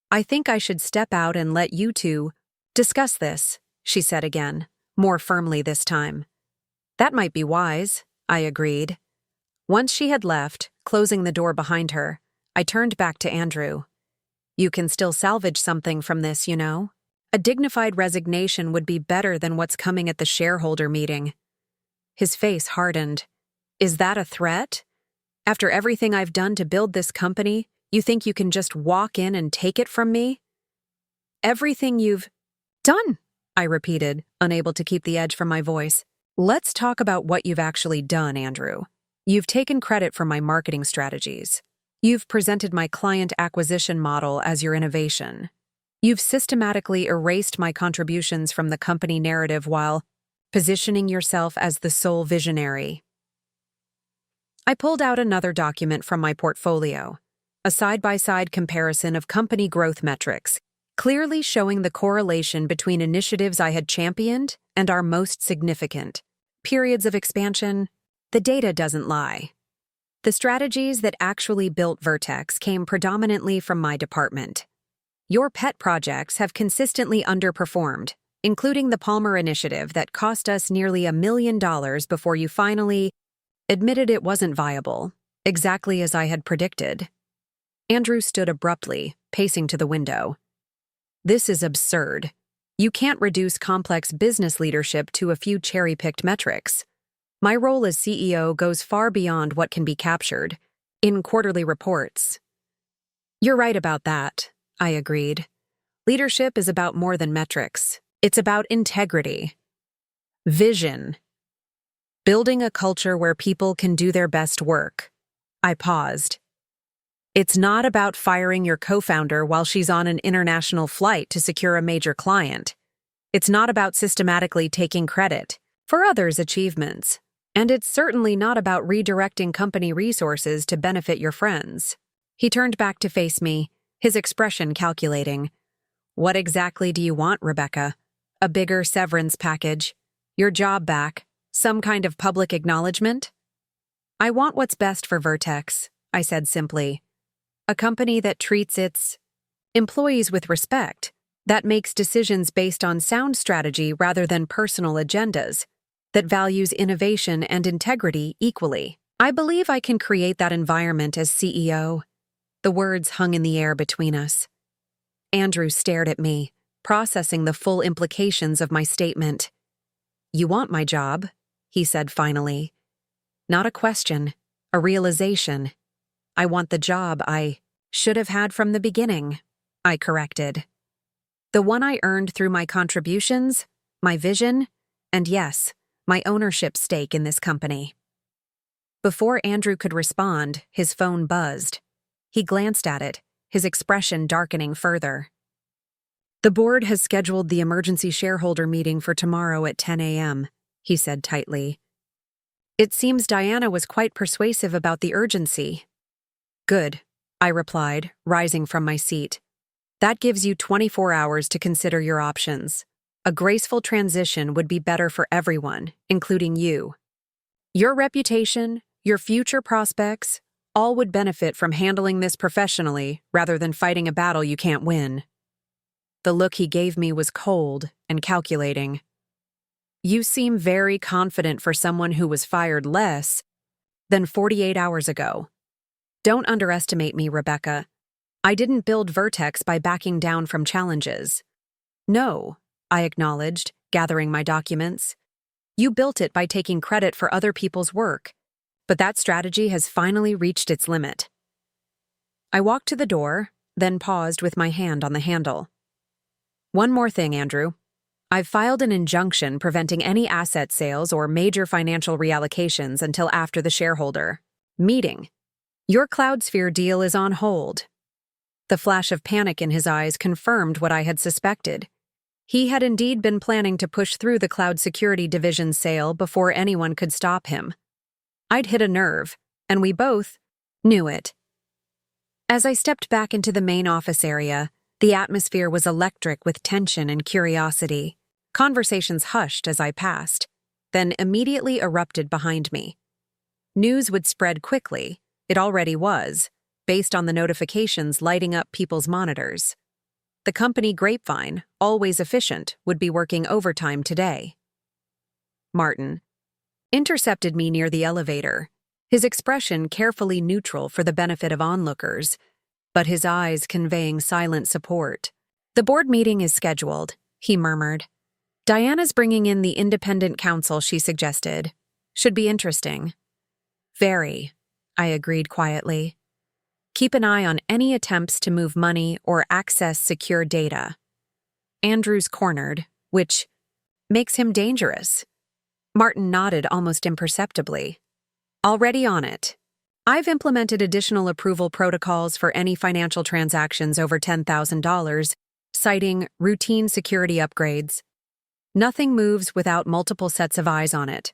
"I think I should step out and let you two discuss this," she said again, more firmly this time. "That might be wise," I agreed. Once she had left, closing the door behind her, I turned back to Andrew. "You can still salvage something from this, you know? A dignified resignation would be better than what's coming at the shareholder meeting." His face hardened. "Is that a threat? After everything I've done to build this company, you think you can just walk in and take it from me?" "Everything you've done," I repeated, unable to keep the edge from my voice. "Let's talk about what you've actually done, Andrew. You've taken credit for my marketing strategies. You've presented my client acquisition model as your innovation. You've systematically erased my contributions from the company narrative while positioning yourself as the sole visionary." I pulled out another document from my portfolio, a side-by-side comparison of company growth metrics, clearly showing the correlation between initiatives I had championed and our most significant periods of expansion. The data doesn't lie. The strategies that actually built Vertex came predominantly from my department. Your pet projects have consistently underperformed, including the Palmer Initiative that cost us nearly $1 million before you finally admitted it wasn't viable, exactly as I had predicted. Andrew stood abruptly, pacing to the window. This is absurd. You can't reduce complex business leadership to a few cherry-picked metrics. My role as CEO goes far beyond what can be captured in quarterly reports. You're right about that, I agreed. Leadership is about more than metrics. It's about integrity, vision, building a culture where people can do their best work. I paused. It's not about firing your co-founder while she's on an international flight to secure a major client. It's not about systematically taking credit for others' achievements. And it's certainly not about redirecting company resources to benefit your friends. He turned back to face me, his expression calculating. What exactly do you want, Rebecca? A bigger severance package? Your job back? Some kind of public acknowledgement? I want what's best for Vertex, I said simply. A company that treats its employees with respect, that makes decisions based on sound strategy rather than personal agendas, that values innovation and integrity equally. I believe I can create that environment as CEO. The words hung in the air between us. Andrew stared at me, processing the full implications of my statement. You want my job, he said finally. Not a question, a realization. I want the job I should have had from the beginning, I corrected. The one I earned through my contributions, my vision, and yes, my ownership stake in this company. Before Andrew could respond, his phone buzzed. He glanced at it, his expression darkening further. The board has scheduled the emergency shareholder meeting for tomorrow at 10 a.m., he said tightly. It seems Diana was quite persuasive about the urgency. Good, I replied, rising from my seat. That gives you 24 hours to consider your options. A graceful transition would be better for everyone, including you. Your reputation, your future prospects, all would benefit from handling this professionally rather than fighting a battle you can't win. The look he gave me was cold and calculating. You seem very confident for someone who was fired less than 48 hours ago. Don't underestimate me, Rebecca. I didn't build Vertex by backing down from challenges. No, I acknowledged, gathering my documents. You built it by taking credit for other people's work, but that strategy has finally reached its limit. I walked to the door, then paused with my hand on the handle. One more thing, Andrew. I've filed an injunction preventing any asset sales or major financial reallocations until after the shareholder meeting. Your CloudSphere deal is on hold. The flash of panic in his eyes confirmed what I had suspected. He had indeed been planning to push through the cloud security division sale before anyone could stop him. I'd hit a nerve, and we both knew it. As I stepped back into the main office area, the atmosphere was electric with tension and curiosity. Conversations hushed as I passed, then immediately erupted behind me. News would spread quickly. It already was, based on the notifications lighting up people's monitors. The company Grapevine, always efficient, would be working overtime today. Martin intercepted me near the elevator, his expression carefully neutral for the benefit of onlookers, but his eyes conveying silent support. The board meeting is scheduled, he murmured. Diana's bringing in the independent counsel she suggested. Should be interesting. Very, I agreed quietly. Keep an eye on any attempts to move money or access secure data. Andrew's cornered, which makes him dangerous. Martin nodded almost imperceptibly. Already on it. I've implemented additional approval protocols for any financial transactions over $10,000, citing routine security upgrades. Nothing moves without multiple sets of eyes on it.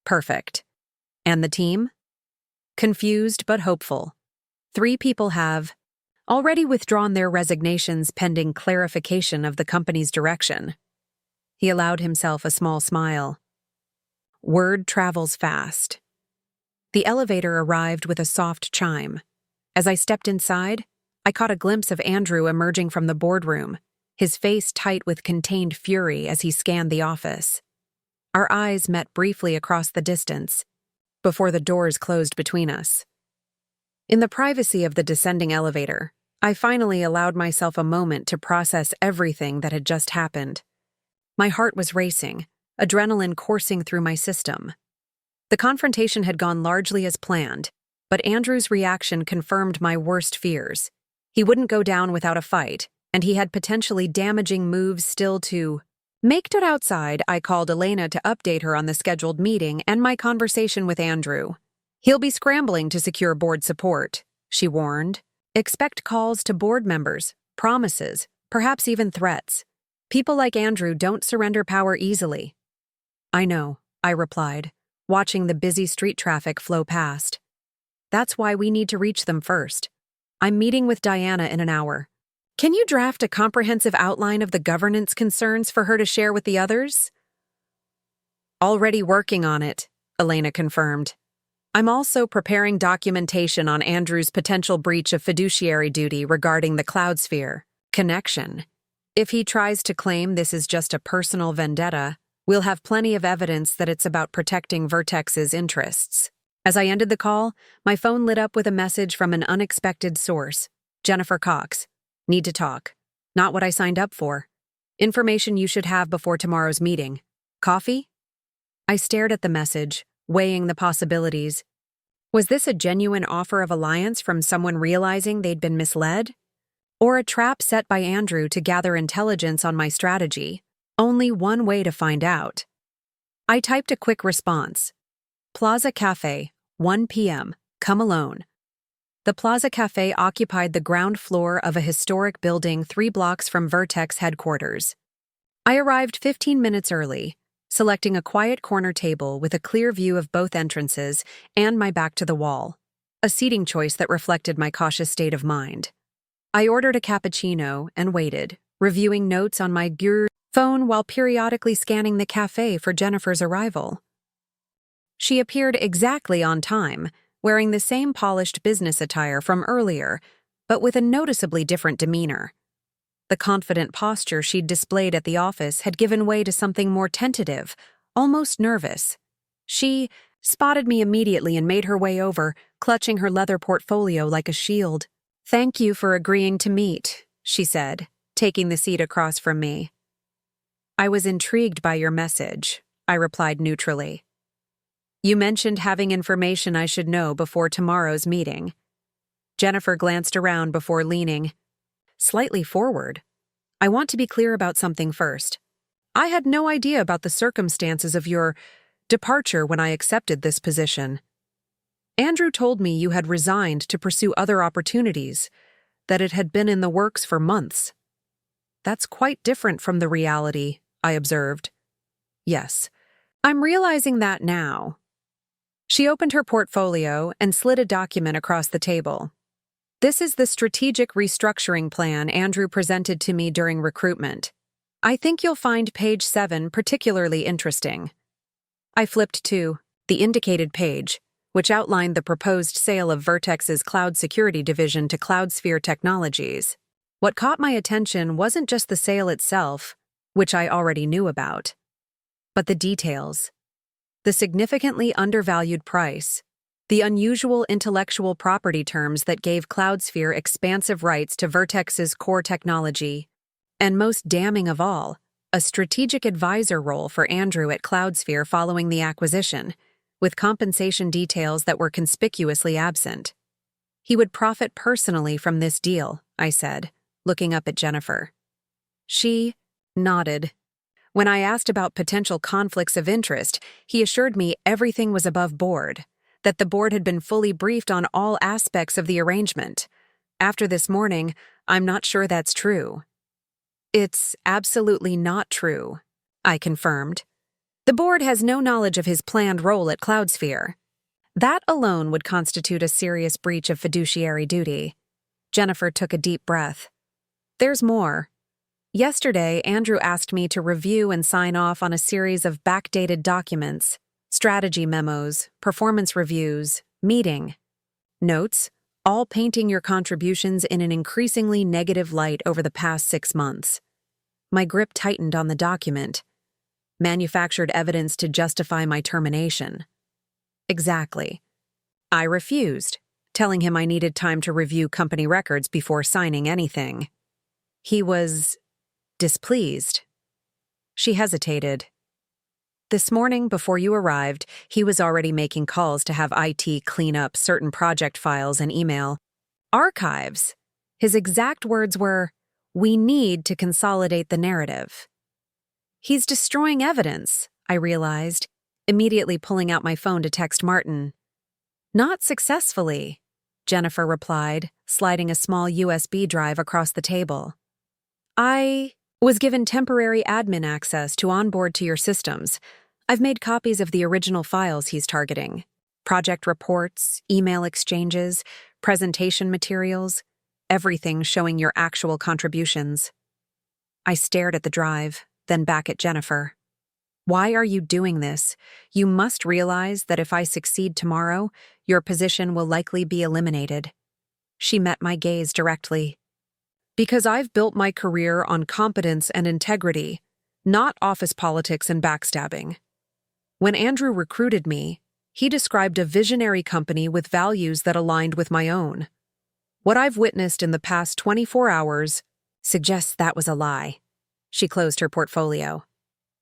Perfect. And the team? Confused but hopeful. 3 people have already withdrawn their resignations pending clarification of the company's direction. He allowed himself a small smile. Word travels fast. The elevator arrived with a soft chime. As I stepped inside, I caught a glimpse of Andrew emerging from the boardroom, his face tight with contained fury as he scanned the office. Our eyes met briefly across the distance, before the doors closed between us. In the privacy of the descending elevator, I finally allowed myself a moment to process everything that had just happened. My heart was racing, adrenaline coursing through my system. The confrontation had gone largely as planned, but Andrew's reaction confirmed my worst fears. He wouldn't go down without a fight, and he had potentially damaging moves still to make it outside. I called Elena to update her on the scheduled meeting and my conversation with Andrew. He'll be scrambling to secure board support, she warned. Expect calls to board members, promises, perhaps even threats. People like Andrew don't surrender power easily. I know, I replied, watching the busy street traffic flow past. That's why we need to reach them first. I'm meeting with Diana in an hour. Can you draft a comprehensive outline of the governance concerns for her to share with the others? Already working on it, Elena confirmed. I'm also preparing documentation on Andrew's potential breach of fiduciary duty regarding the Cloudsphere connection. If he tries to claim this is just a personal vendetta, we'll have plenty of evidence that it's about protecting Vertex's interests. As I ended the call, my phone lit up with a message from an unexpected source. Jennifer Cox. Need to talk. Not what I signed up for. Information you should have before tomorrow's meeting. Coffee? I stared at the message, weighing the possibilities. Was this a genuine offer of alliance from someone realizing they'd been misled? Or a trap set by Andrew to gather intelligence on my strategy? Only one way to find out. I typed a quick response. Plaza Cafe, 1 p.m., come alone. The Plaza Cafe occupied the ground floor of a historic building 3 blocks from Vertex headquarters. I arrived 15 minutes early, selecting a quiet corner table with a clear view of both entrances and my back to the wall, a seating choice that reflected my cautious state of mind. I ordered a cappuccino and waited, reviewing notes on my phone while periodically scanning the cafe for Jennifer's arrival. She appeared exactly on time, wearing the same polished business attire from earlier, but with a noticeably different demeanor. The confident posture she'd displayed at the office had given way to something more tentative, almost nervous. She spotted me immediately and made her way over, clutching her leather portfolio like a shield. "Thank you for agreeing to meet," she said, taking the seat across from me. "I was intrigued by your message," I replied neutrally. "You mentioned having information I should know before tomorrow's meeting." Jennifer glanced around before leaning slightly forward. "I want to be clear about something first. I had no idea about the circumstances of your departure when I accepted this position. Andrew told me you had resigned to pursue other opportunities, that it had been in the works for months." "That's quite different from the reality," I observed. "Yes, I'm realizing that now." She opened her portfolio and slid a document across the table. "This is the strategic restructuring plan Andrew presented to me during recruitment. I think you'll find page 7 particularly interesting." I flipped to the indicated page, which outlined the proposed sale of Vertex's cloud security division to Cloudsphere Technologies. What caught my attention wasn't just the sale itself, which I already knew about, but the details. The significantly undervalued price, the unusual intellectual property terms that gave Cloudsphere expansive rights to Vertex's core technology, and most damning of all, a strategic advisor role for Andrew at Cloudsphere following the acquisition, with compensation details that were conspicuously absent. "He would profit personally from this deal," I said, looking up at Jennifer. She nodded. When I asked about potential conflicts of interest, he assured me everything was above board, that the board had been fully briefed on all aspects of the arrangement. After this morning, I'm not sure that's true. "It's absolutely not true," I confirmed. "The board has no knowledge of his planned role at Cloudsphere. That alone would constitute a serious breach of fiduciary duty." Jennifer took a deep breath. "There's more. Yesterday, Andrew asked me to review and sign off on a series of backdated documents, strategy memos, performance reviews, meeting notes, all painting your contributions in an increasingly negative light over the past 6 months. My grip tightened on the document. Manufactured evidence to justify my termination. Exactly. I refused, telling him I needed time to review company records before signing anything. He was displeased. She hesitated. This morning, before you arrived, he was already making calls to have IT clean up certain project files and email archives. His exact words were, "We need to consolidate the narrative." He's destroying evidence, I realized, immediately pulling out my phone to text Martin. Not successfully, Jennifer replied, sliding a small USB drive across the table. I was given temporary admin access to onboard to your systems. I've made copies of the original files he's targeting. Project reports, email exchanges, presentation materials, everything showing your actual contributions. I stared at the drive, then back at Jennifer. Why are you doing this? You must realize that if I succeed tomorrow, your position will likely be eliminated. She met my gaze directly. Because I've built my career on competence and integrity, not office politics and backstabbing. When Andrew recruited me, he described a visionary company with values that aligned with my own. What I've witnessed in the past 24 hours suggests that was a lie. She closed her portfolio.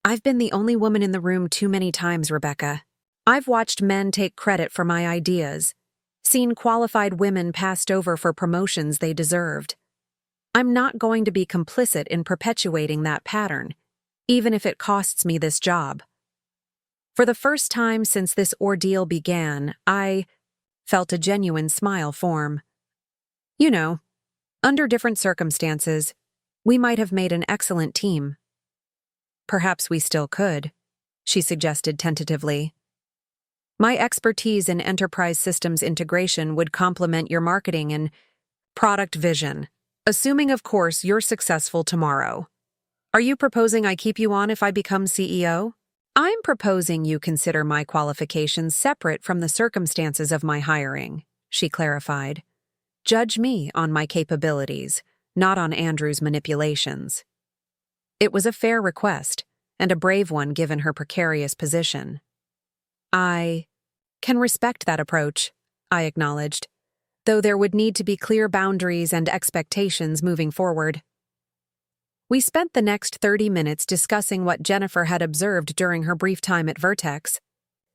I've been the only woman in the room too many times, Rebecca. I've watched men take credit for my ideas, seen qualified women passed over for promotions they deserved. I'm not going to be complicit in perpetuating that pattern, even if it costs me this job. For the first time since this ordeal began, I felt a genuine smile form. You know, under different circumstances, we might have made an excellent team. Perhaps we still could, she suggested tentatively. My expertise in enterprise systems integration would complement your marketing and product vision, assuming, of course, you're successful tomorrow. Are you proposing I keep you on if I become CEO? I'm proposing you consider my qualifications separate from the circumstances of my hiring, she clarified. Judge me on my capabilities, not on Andrew's manipulations. It was a fair request, and a brave one given her precarious position. I can respect that approach, I acknowledged, though there would need to be clear boundaries and expectations moving forward. We spent the next 30 minutes discussing what Jennifer had observed during her brief time at Vertex.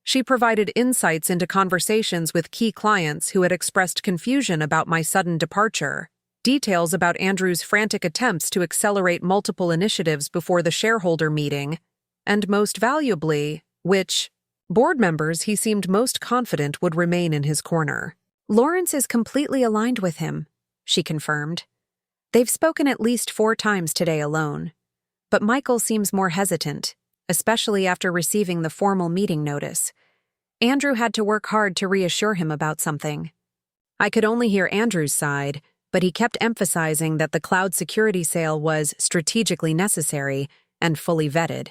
She provided insights into conversations with key clients who had expressed confusion about my sudden departure, details about Andrew's frantic attempts to accelerate multiple initiatives before the shareholder meeting, and most valuably, which board members he seemed most confident would remain in his corner. Lawrence is completely aligned with him, she confirmed. They've spoken at least 4 times today alone, but Michael seems more hesitant, especially after receiving the formal meeting notice. Andrew had to work hard to reassure him about something. I could only hear Andrew's side, but he kept emphasizing that the cloud security sale was strategically necessary and fully vetted.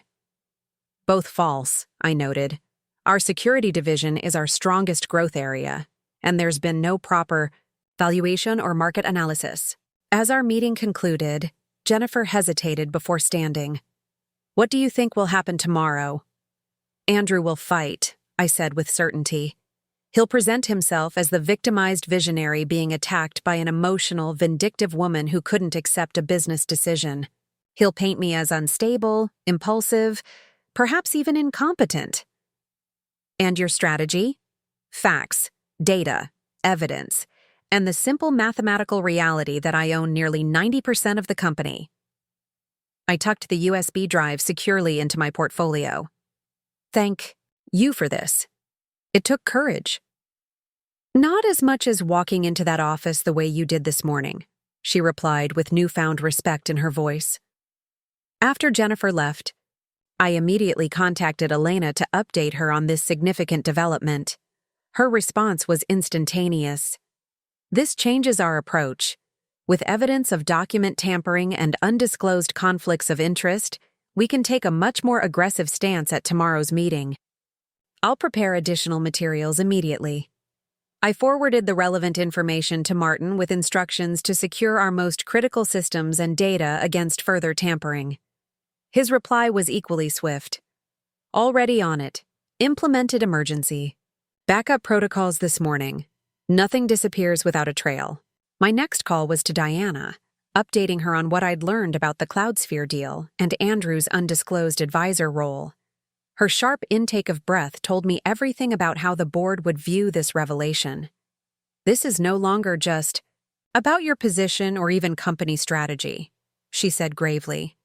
Both false, I noted. Our security division is our strongest growth area, and there's been no proper valuation or market analysis. As our meeting concluded, Jennifer hesitated before standing. What do you think will happen tomorrow? Andrew will fight, I said with certainty. He'll present himself as the victimized visionary being attacked by an emotional, vindictive woman who couldn't accept a business decision. He'll paint me as unstable, impulsive, perhaps even incompetent. And your strategy? Facts, data, evidence, and the simple mathematical reality that I own nearly 90% of the company. I tucked the USB drive securely into my portfolio. Thank you for this. It took courage. Not as much as walking into that office the way you did this morning, she replied with newfound respect in her voice. After Jennifer left, I immediately contacted Elena to update her on this significant development. Her response was instantaneous. This changes our approach. With evidence of document tampering and undisclosed conflicts of interest, we can take a much more aggressive stance at tomorrow's meeting. I'll prepare additional materials immediately. I forwarded the relevant information to Martin with instructions to secure our most critical systems and data against further tampering. His reply was equally swift. Already on it. Implemented emergency. Backup protocols this morning. Nothing disappears without a trail. My next call was to Diana, updating her on what I'd learned about the CloudSphere deal and Andrew's undisclosed advisor role. Her sharp intake of breath told me everything about how the board would view this revelation. This is no longer just about your position or even company strategy, she said gravely.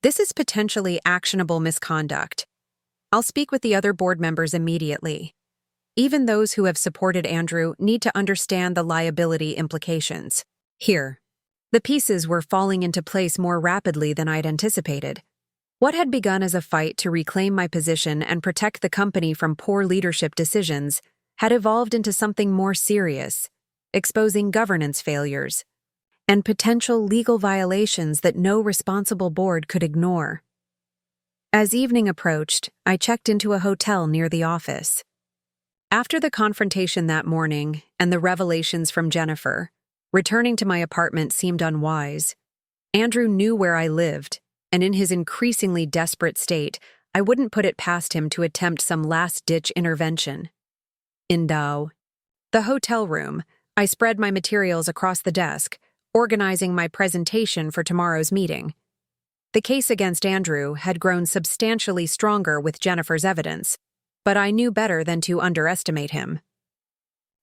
This is potentially actionable misconduct. I'll speak with the other board members immediately. Even those who have supported Andrew need to understand the liability implications. Here, the pieces were falling into place more rapidly than I'd anticipated. What had begun as a fight to reclaim my position and protect the company from poor leadership decisions had evolved into something more serious, exposing governance failures and potential legal violations that no responsible board could ignore. As evening approached, I checked into a hotel near the office. After the confrontation that morning and the revelations from Jennifer, returning to my apartment seemed unwise. Andrew knew where I lived, and in his increasingly desperate state, I wouldn't put it past him to attempt some last-ditch intervention. In the hotel room, I spread my materials across the desk, organizing my presentation for tomorrow's meeting. The case against Andrew had grown substantially stronger with Jennifer's evidence, but I knew better than to underestimate him.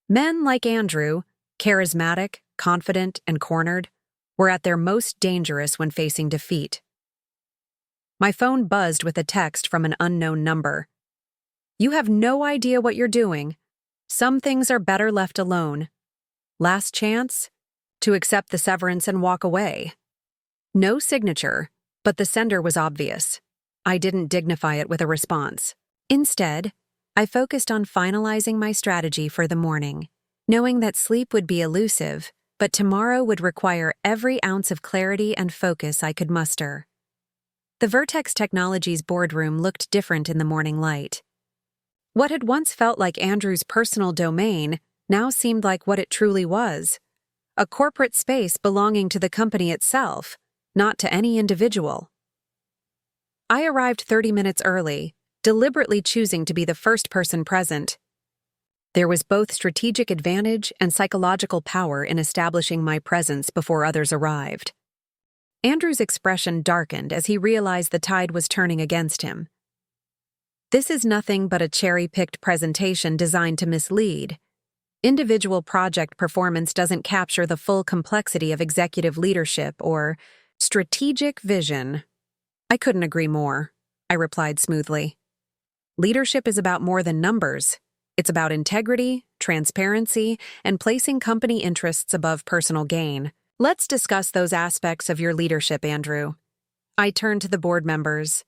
Men like Andrew, charismatic, confident, and cornered, were at their most dangerous when facing defeat. My phone buzzed with a text from an unknown number. "You have no idea what you're doing. Some things are better left alone. Last chance? To accept the severance and walk away." No signature, but the sender was obvious. I didn't dignify it with a response. Instead, I focused on finalizing my strategy for the morning, knowing that sleep would be elusive, but tomorrow would require every ounce of clarity and focus I could muster. The Vertex Technologies boardroom looked different in the morning light. What had once felt like Andrew's personal domain now seemed like what it truly was, a corporate space belonging to the company itself, not to any individual. I arrived 30 minutes early, deliberately choosing to be the first person present. There was both strategic advantage and psychological power in establishing my presence before others arrived. Andrew's expression darkened as he realized the tide was turning against him. This is nothing but a cherry-picked presentation designed to mislead. Individual project performance doesn't capture the full complexity of executive leadership or strategic vision. I couldn't agree more, I replied smoothly. Leadership is about more than numbers. It's about integrity, transparency, and placing company interests above personal gain. Let's discuss those aspects of your leadership, Andrew. I turned to the board members.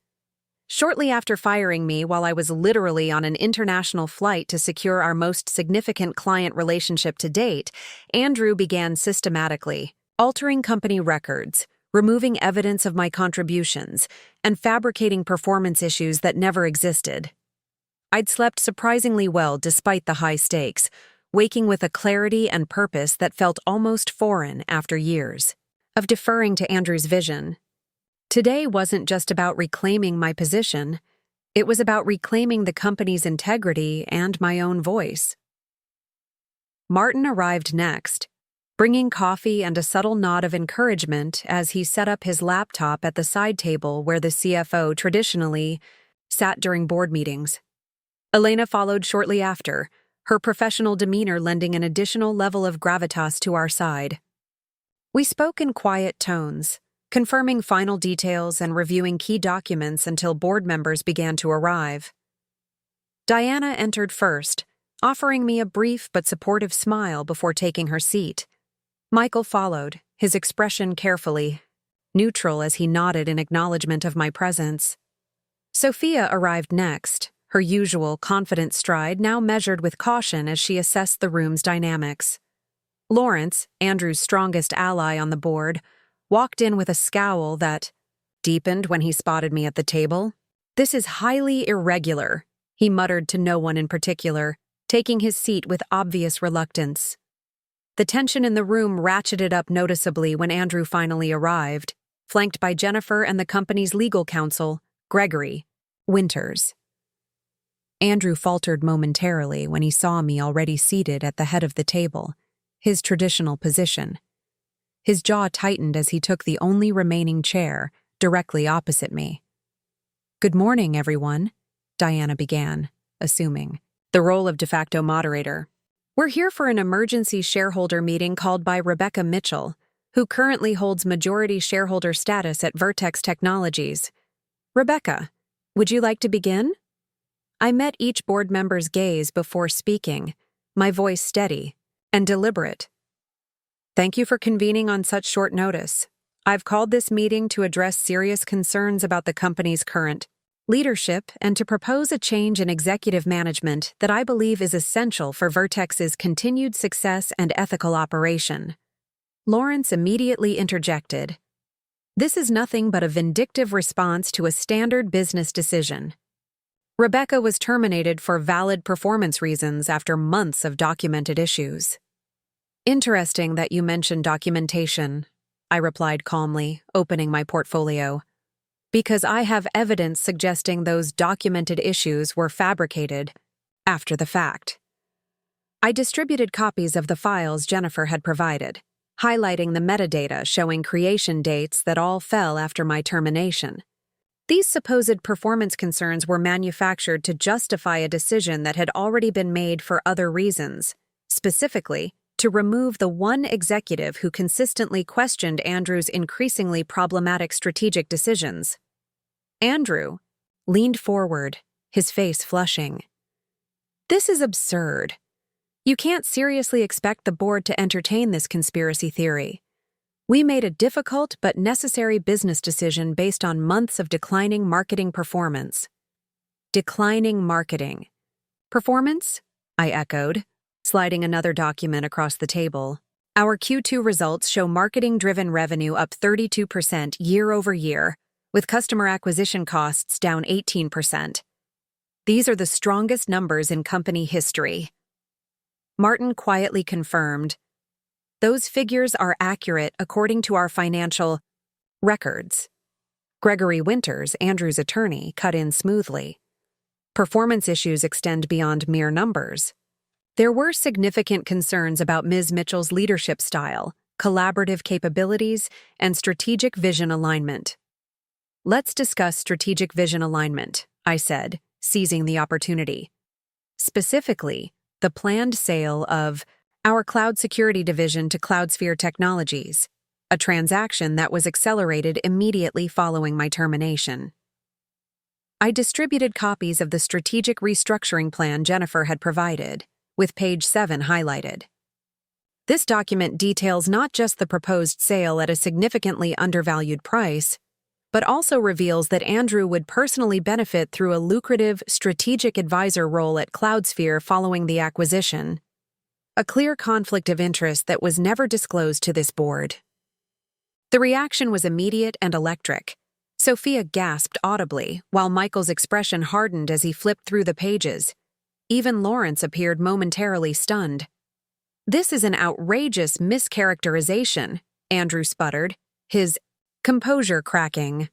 Shortly after firing me while I was literally on an international flight to secure our most significant client relationship to date, Andrew began systematically altering company records, removing evidence of my contributions, and fabricating performance issues that never existed. I'd slept surprisingly well despite the high stakes, waking with a clarity and purpose that felt almost foreign after years of deferring to Andrew's vision. Today wasn't just about reclaiming my position, it was about reclaiming the company's integrity and my own voice. Martin arrived next, bringing coffee and a subtle nod of encouragement as he set up his laptop at the side table where the CFO traditionally sat during board meetings. Elena followed shortly after, her professional demeanor lending an additional level of gravitas to our side. We spoke in quiet tones, confirming final details and reviewing key documents until board members began to arrive. Diana entered first, offering me a brief but supportive smile before taking her seat. Michael followed, his expression carefully neutral as he nodded in acknowledgement of my presence. Sophia arrived next, her usual confident stride now measured with caution as she assessed the room's dynamics. Lawrence, Andrew's strongest ally on the board, walked in with a scowl that deepened when he spotted me at the table. "This is highly irregular," he muttered to no one in particular, taking his seat with obvious reluctance. The tension in the room ratcheted up noticeably when Andrew finally arrived, flanked by Jennifer and the company's legal counsel, Gregory Winters. Andrew faltered momentarily when he saw me already seated at the head of the table, his traditional position. His jaw tightened as he took the only remaining chair directly opposite me. "Good morning, everyone," Diana began, assuming the role of de facto moderator. "We're here for an emergency shareholder meeting called by Rebecca Mitchell, who currently holds majority shareholder status at Vertex Technologies. Rebecca, would you like to begin?" I met each board member's gaze before speaking, my voice steady and deliberate. "Thank you for convening on such short notice. I've called this meeting to address serious concerns about the company's current leadership and to propose a change in executive management that I believe is essential for Vertex's continued success and ethical operation." Lawrence immediately interjected. "This is nothing but a vindictive response to a standard business decision. Rebecca was terminated for valid performance reasons after months of documented issues." "Interesting that you mentioned documentation," I replied calmly, opening my portfolio, "because I have evidence suggesting those documented issues were fabricated after the fact." I distributed copies of the files Jennifer had provided, highlighting the metadata showing creation dates that all fell after my termination. These supposed performance concerns were manufactured to justify a decision that had already been made for other reasons, specifically to remove the one executive who consistently questioned Andrew's increasingly problematic strategic decisions. Andrew leaned forward, his face flushing. "This is absurd. You can't seriously expect the board to entertain this conspiracy theory. We made a difficult but necessary business decision based on months of declining marketing performance." "Declining marketing performance?" I echoed, sliding another document across the table. "Our Q2 results show marketing-driven revenue up 32% year-over-year, with customer acquisition costs down 18%. These are the strongest numbers in company history." Martin quietly confirmed, "Those figures are accurate according to our financial records." Gregory Winters, Andrew's attorney, cut in smoothly. "Performance issues extend beyond mere numbers. There were significant concerns about Ms. Mitchell's leadership style, collaborative capabilities, and strategic vision alignment." "Let's discuss strategic vision alignment," I said, seizing the opportunity. "Specifically, the planned sale of our cloud security division to Cloudsphere Technologies, a transaction that was accelerated immediately following my termination." I distributed copies of the strategic restructuring plan Jennifer had provided, with page 7 highlighted. This document details not just the proposed sale at a significantly undervalued price, but also reveals that Andrew would personally benefit through a lucrative strategic advisor role at Cloudsphere following the acquisition, a clear conflict of interest that was never disclosed to this board. The reaction was immediate and electric. Sophia gasped audibly, while Michael's expression hardened as he flipped through the pages. Even Lawrence appeared momentarily stunned. "This is an outrageous mischaracterization," Andrew sputtered, his composure cracking.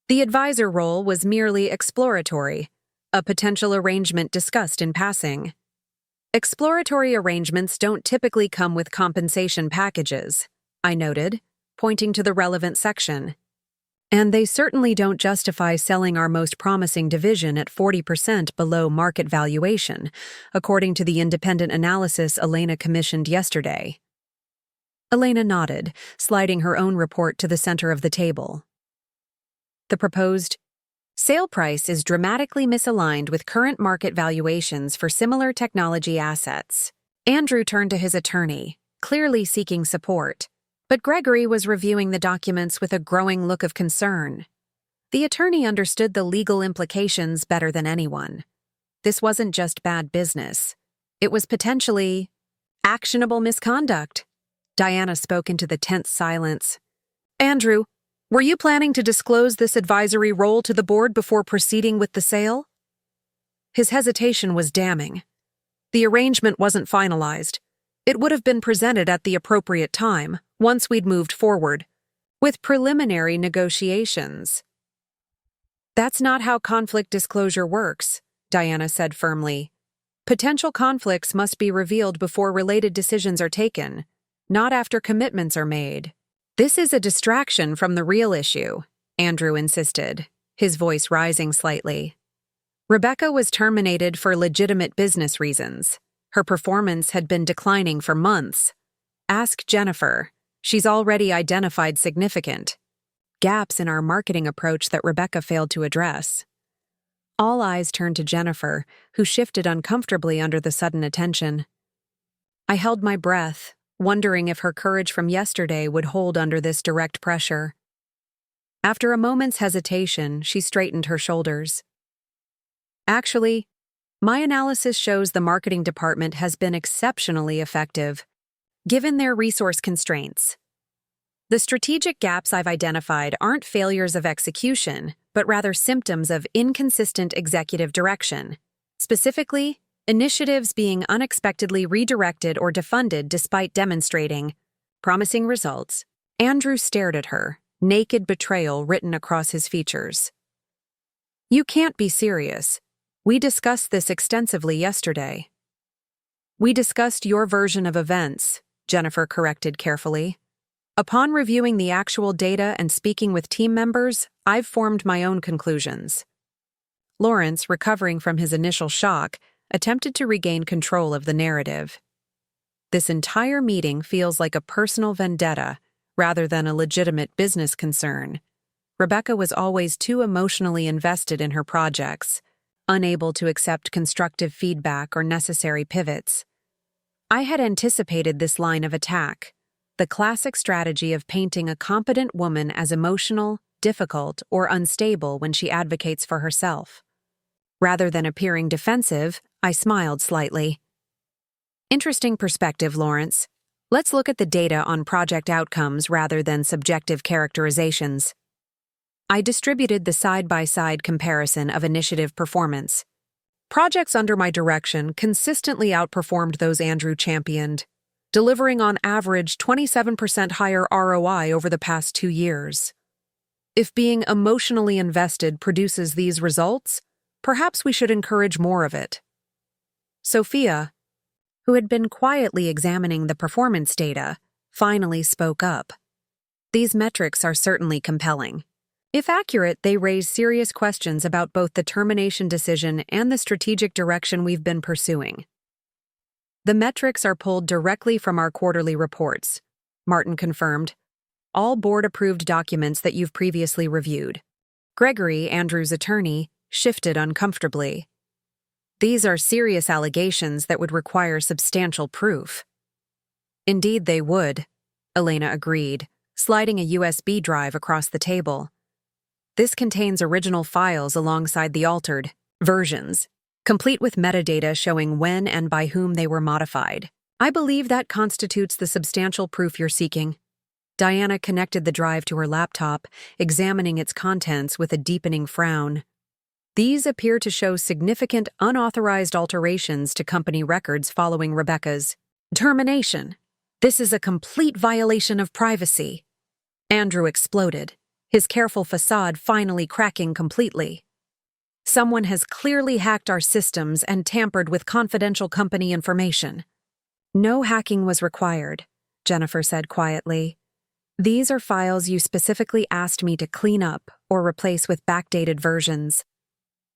"The advisor role was merely exploratory, a potential arrangement discussed in passing. Exploratory arrangements don't typically come with compensation packages," I noted, pointing to the relevant section. "And they certainly don't justify selling our most promising division at 40% below market valuation, according to the independent analysis Elena commissioned yesterday." Elena nodded, sliding her own report to the center of the table. "The proposed sale price is dramatically misaligned with current market valuations for similar technology assets." Andrew turned to his attorney, clearly seeking support, but Gregory was reviewing the documents with a growing look of concern. The attorney understood the legal implications better than anyone. This wasn't just bad business. It was potentially actionable misconduct. Diana spoke into the tense silence. "Andrew, were you planning to disclose this advisory role to the board before proceeding with the sale?" His hesitation was damning. "The arrangement wasn't finalized. It would have been presented at the appropriate time, once we'd moved forward. with preliminary negotiations. That's not how conflict disclosure works, Diana said firmly. Potential conflicts must be revealed before related decisions are taken, not after commitments are made. This is a distraction from the real issue, Andrew insisted, his voice rising slightly. Rebecca was terminated for legitimate business reasons. Her performance had been declining for months. Ask Jennifer. She's already identified significant gaps in our marketing approach that Rebecca failed to address. All eyes turned to Jennifer, who shifted uncomfortably under the sudden attention. I held my breath, wondering if her courage from yesterday would hold under this direct pressure. After a moment's hesitation, she straightened her shoulders. Actually, my analysis shows the marketing department has been exceptionally effective, given their resource constraints. The strategic gaps I've identified aren't failures of execution, but rather symptoms of inconsistent executive direction. Specifically, initiatives being unexpectedly redirected or defunded despite demonstrating promising results. Andrew stared at her, naked betrayal written across his features. You can't be serious. We discussed this extensively yesterday. We discussed your version of events, Jennifer corrected carefully. Upon reviewing the actual data and speaking with team members, I've formed my own conclusions. Lawrence, recovering from his initial shock, attempted to regain control of the narrative. This entire meeting feels like a personal vendetta rather than a legitimate business concern. Rebecca was always too emotionally invested in her projects, unable to accept constructive feedback or necessary pivots. I had anticipated this line of attack, the classic strategy of painting a competent woman as emotional, difficult, or unstable when she advocates for herself. Rather than appearing defensive, I smiled slightly. Interesting perspective, Lawrence. Let's look at the data on project outcomes rather than subjective characterizations. I distributed the side-by-side comparison of initiative performance. Projects under my direction consistently outperformed those Andrew championed, delivering on average 27% higher ROI over the past 2 years. If being emotionally invested produces these results, perhaps we should encourage more of it. Sophia, who had been quietly examining the performance data, finally spoke up. These metrics are certainly compelling. If accurate, they raise serious questions about both the termination decision and the strategic direction we've been pursuing. The metrics are pulled directly from our quarterly reports, Martin confirmed. All board-approved documents that you've previously reviewed. Gregory, Andrew's attorney, shifted uncomfortably. These are serious allegations that would require substantial proof. Indeed they would, Elena agreed, sliding a USB drive across the table. This contains original files alongside the altered versions, complete with metadata showing when and by whom they were modified. I believe that constitutes the substantial proof you're seeking. Diana connected the drive to her laptop, examining its contents with a deepening frown. These appear to show significant unauthorized alterations to company records following Rebecca's termination. This is a complete violation of privacy. Andrew exploded, his careful facade finally cracking completely. Someone has clearly hacked our systems and tampered with confidential company information. No hacking was required, Jennifer said quietly. These are files you specifically asked me to clean up or replace with backdated versions.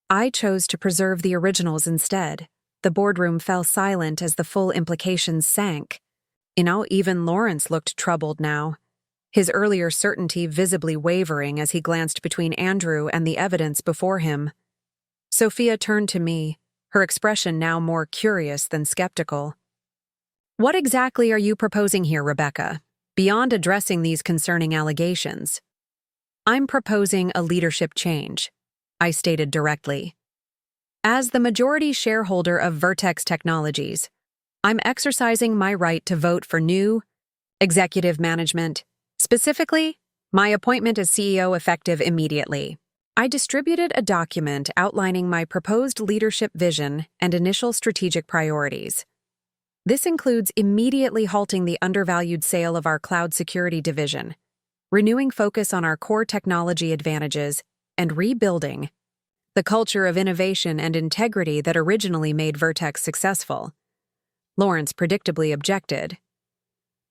I chose to preserve the originals instead. The boardroom fell silent as the full implications sank. Even Lawrence looked troubled now, his earlier certainty visibly wavering as he glanced between Andrew and the evidence before him. Sophia turned to me, her expression now more curious than skeptical. What exactly are you proposing here, Rebecca, beyond addressing these concerning allegations? I'm proposing a leadership change, I stated directly. As the majority shareholder of Vertex Technologies, I'm exercising my right to vote for new executive management. Specifically, my appointment as CEO effective immediately. I distributed a document outlining my proposed leadership vision and initial strategic priorities. This includes immediately halting the undervalued sale of our cloud security division, renewing focus on our core technology advantages, and rebuilding the culture of innovation and integrity that originally made Vertex successful. Lawrence predictably objected.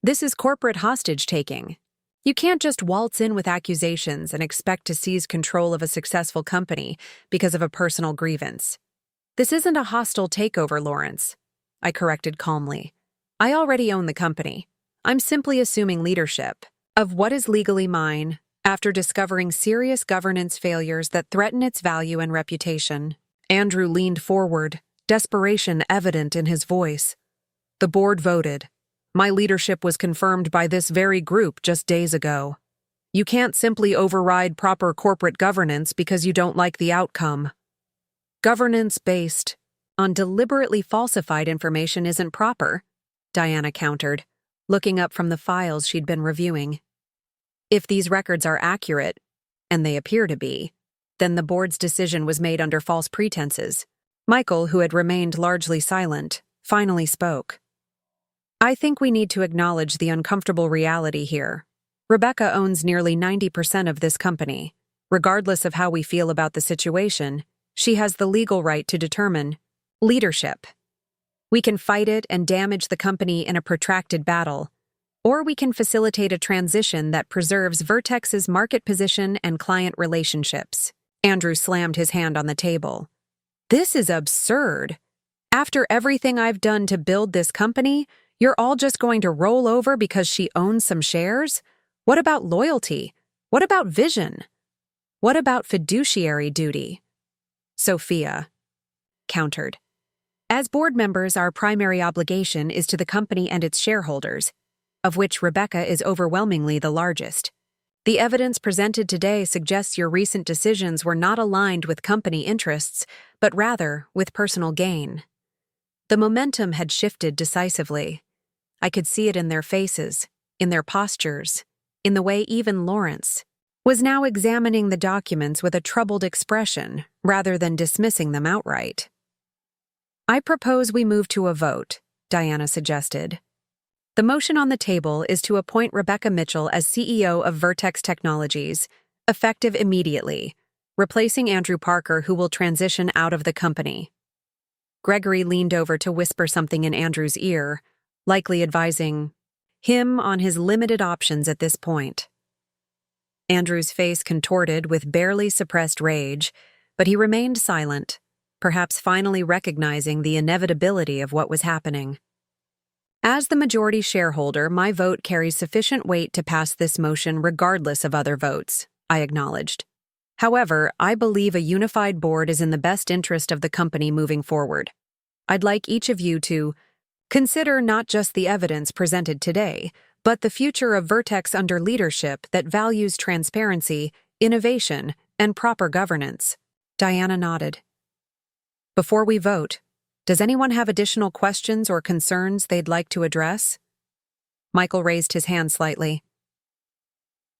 This is corporate hostage-taking. You can't just waltz in with accusations and expect to seize control of a successful company because of a personal grievance. This isn't a hostile takeover, Lawrence, I corrected calmly. I already own the company. I'm simply assuming leadership of what is legally mine after discovering serious governance failures that threaten its value and reputation. Andrew leaned forward, desperation evident in his voice. The board voted. My leadership was confirmed by this very group just days ago. You can't simply override proper corporate governance because you don't like the outcome. Governance based on deliberately falsified information isn't proper, Diana countered, looking up from the files she'd been reviewing. If these records are accurate, and they appear to be, then the board's decision was made under false pretenses. Michael, who had remained largely silent, finally spoke. I think we need to acknowledge the uncomfortable reality here. Rebecca owns nearly 90% of this company. Regardless of how we feel about the situation, she has the legal right to determine leadership. We can fight it and damage the company in a protracted battle, or we can facilitate a transition that preserves Vertex's market position and client relationships. Andrew slammed his hand on the table. This is absurd. After everything I've done to build this company, you're all just going to roll over because she owns some shares? What about loyalty? What about vision? What about fiduciary duty? Sophia countered. As board members, our primary obligation is to the company and its shareholders, of which Rebecca is overwhelmingly the largest. The evidence presented today suggests your recent decisions were not aligned with company interests, but rather with personal gain. The momentum had shifted decisively. I could see it in their faces, in their postures, in the way even Lawrence was now examining the documents with a troubled expression rather than dismissing them outright. I propose we move to a vote, Diana suggested. The motion on the table is to appoint Rebecca Mitchell as CEO of Vertex Technologies, effective immediately, replacing Andrew Parker, who will transition out of the company. Gregory leaned over to whisper something in Andrew's ear, likely advising him on his limited options at this point. Andrew's face contorted with barely suppressed rage, but he remained silent, perhaps finally recognizing the inevitability of what was happening. As the majority shareholder, my vote carries sufficient weight to pass this motion regardless of other votes, I acknowledged. However, I believe a unified board is in the best interest of the company moving forward. I'd like each of you to consider not just the evidence presented today, but the future of Vertex under leadership that values transparency, innovation, and proper governance. Diana nodded. Before we vote, does anyone have additional questions or concerns they'd like to address? Michael raised his hand slightly.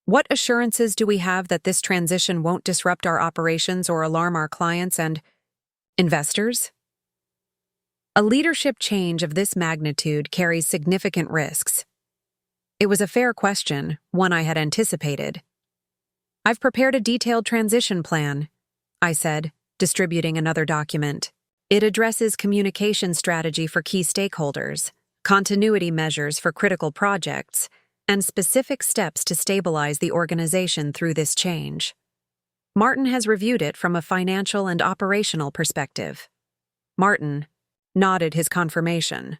What assurances do we have that this transition won't disrupt our operations or alarm our clients and investors? A leadership change of this magnitude carries significant risks. It was a fair question, one I had anticipated. I've prepared a detailed transition plan, I said, distributing another document. It addresses communication strategy for key stakeholders, continuity measures for critical projects, and specific steps to stabilize the organization through this change. Martin has reviewed it from a financial and operational perspective. Martin nodded his confirmation.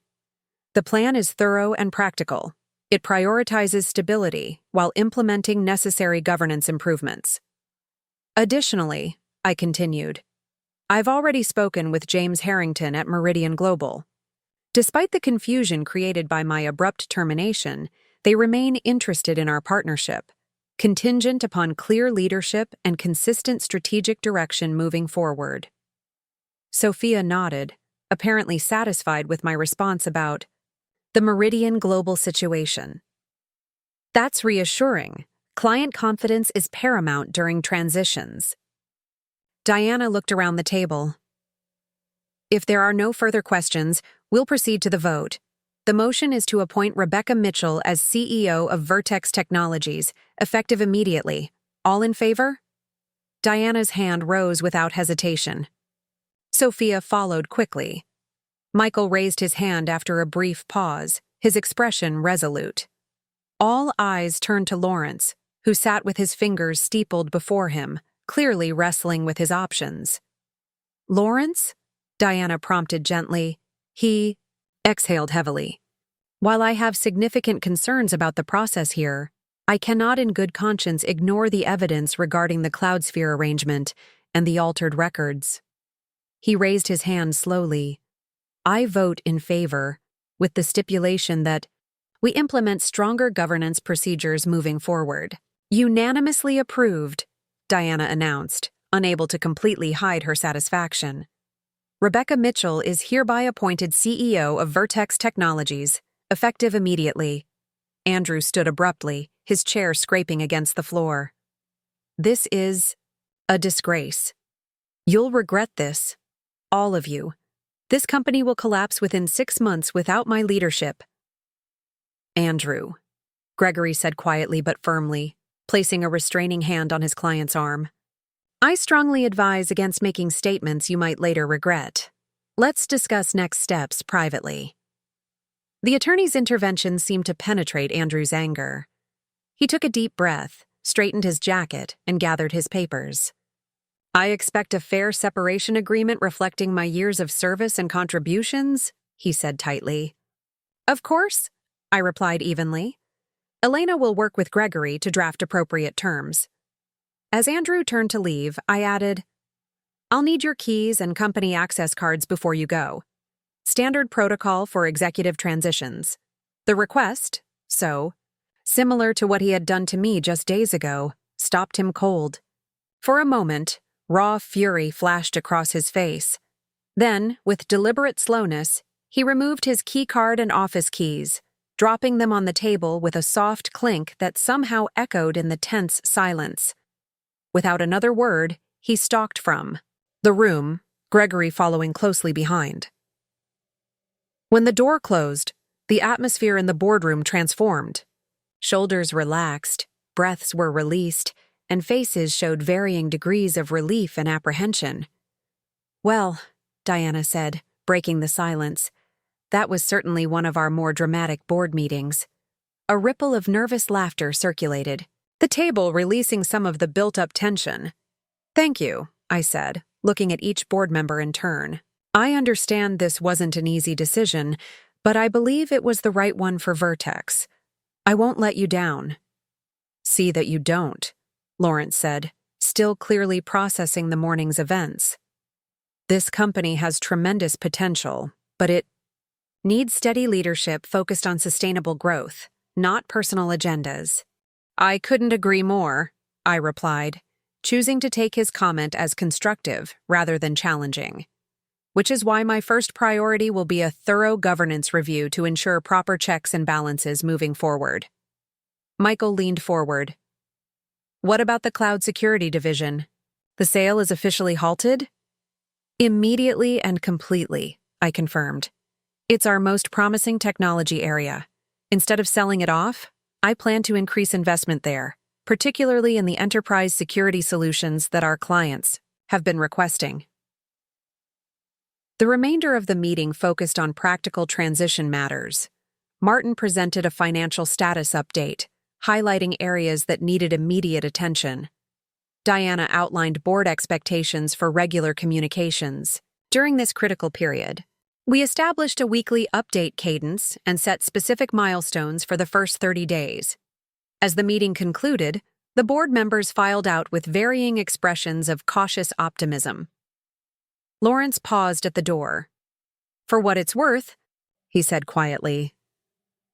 The plan is thorough and practical. It prioritizes stability while implementing necessary governance improvements. Additionally, I continued, I've already spoken with James Harrington at Meridian Global. Despite the confusion created by my abrupt termination, they remain interested in our partnership, contingent upon clear leadership and consistent strategic direction moving forward. Sophia nodded, apparently satisfied with my response about the Meridian Global situation. That's reassuring. Client confidence is paramount during transitions. Diana looked around the table. If there are no further questions, we'll proceed to the vote. The motion is to appoint Rebecca Mitchell as CEO of Vertex Technologies, effective immediately. All in favor? Diana's hand rose without hesitation. Sophia followed quickly. Michael raised his hand after a brief pause, his expression resolute. All eyes turned to Lawrence, who sat with his fingers steepled before him, clearly wrestling with his options. "Lawrence?" Diana prompted gently. He exhaled heavily. "While I have significant concerns about the process here, I cannot in good conscience ignore the evidence regarding the CloudSphere arrangement and the altered records." He raised his hand slowly. "I vote in favor, with the stipulation that we implement stronger governance procedures moving forward." "Unanimously approved," Diana announced, unable to completely hide her satisfaction. "Rebecca Mitchell is hereby appointed CEO of Vertex Technologies, effective immediately." Andrew stood abruptly, his chair scraping against the floor. "This is a disgrace. You'll regret this. All of you. This company will collapse within 6 months without my leadership." "Andrew," Gregory said quietly but firmly, placing a restraining hand on his client's arm. "I strongly advise against making statements you might later regret. Let's discuss next steps privately." The attorney's intervention seemed to penetrate Andrew's anger. He took a deep breath, straightened his jacket, and gathered his papers. "I expect a fair separation agreement reflecting my years of service and contributions," he said tightly. "Of course," I replied evenly. "Elena will work with Gregory to draft appropriate terms." As Andrew turned to leave, I added, "I'll need your keys and company access cards before you go. Standard protocol for executive transitions." The request, similar to what he had done to me just days ago, stopped him cold. For a moment, raw fury flashed across his face. Then, with deliberate slowness, he removed his keycard and office keys, dropping them on the table with a soft clink that somehow echoed in the tense silence. Without another word, he stalked from the room, Gregory following closely behind. When the door closed, the atmosphere in the boardroom transformed. Shoulders relaxed, breaths were released, and faces showed varying degrees of relief and apprehension. "Well," Diana said, breaking the silence, "that was certainly one of our more dramatic board meetings." A ripple of nervous laughter circulated, the table releasing some of the built-up tension. "Thank you," I said, looking at each board member in turn. "I understand this wasn't an easy decision, but I believe it was the right one for Vertex. I won't let you down." "See that you don't," Lawrence said, still clearly processing the morning's events. "This company has tremendous potential, but it needs steady leadership focused on sustainable growth, not personal agendas." "I couldn't agree more," I replied, choosing to take his comment as constructive rather than challenging. "Which is why my first priority will be a thorough governance review to ensure proper checks and balances moving forward." Michael leaned forward. "What about the cloud security division? The sale is officially halted?" "Immediately and completely," I confirmed. "It's our most promising technology area. Instead of selling it off, I plan to increase investment there, particularly in the enterprise security solutions that our clients have been requesting." The remainder of the meeting focused on practical transition matters. Martin presented a financial status update, highlighting areas that needed immediate attention. Diana outlined board expectations for regular communications. During this critical period, we established a weekly update cadence and set specific milestones for the first 30 days. As the meeting concluded, the board members filed out with varying expressions of cautious optimism. Lawrence paused at the door. "For what it's worth," he said quietly,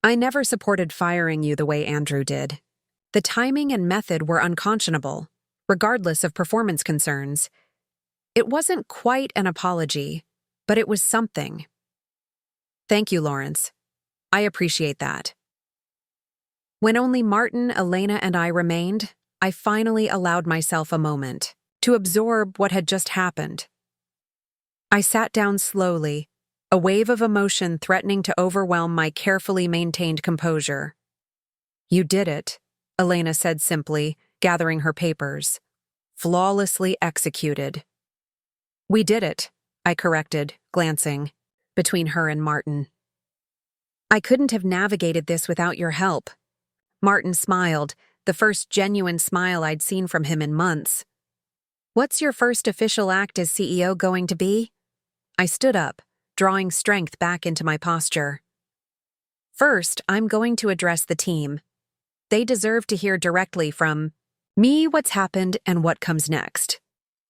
"I never supported firing you the way Andrew did. The timing and method were unconscionable, regardless of performance concerns. It wasn't quite an apology, but it was something." "Thank you, Lawrence. I appreciate that." When only Martin, Elena, and I remained, I finally allowed myself a moment to absorb what had just happened. I sat down slowly, a wave of emotion threatening to overwhelm my carefully maintained composure. "You did it," Elena said simply, gathering her papers. "Flawlessly executed." "We did it," I corrected, glancing between her and Martin. "I couldn't have navigated this without your help." Martin smiled, the first genuine smile I'd seen from him in months. "What's your first official act as CEO going to be?" I stood up, drawing strength back into my posture. "First, I'm going to address the team. They deserve to hear directly from me what's happened and what comes next."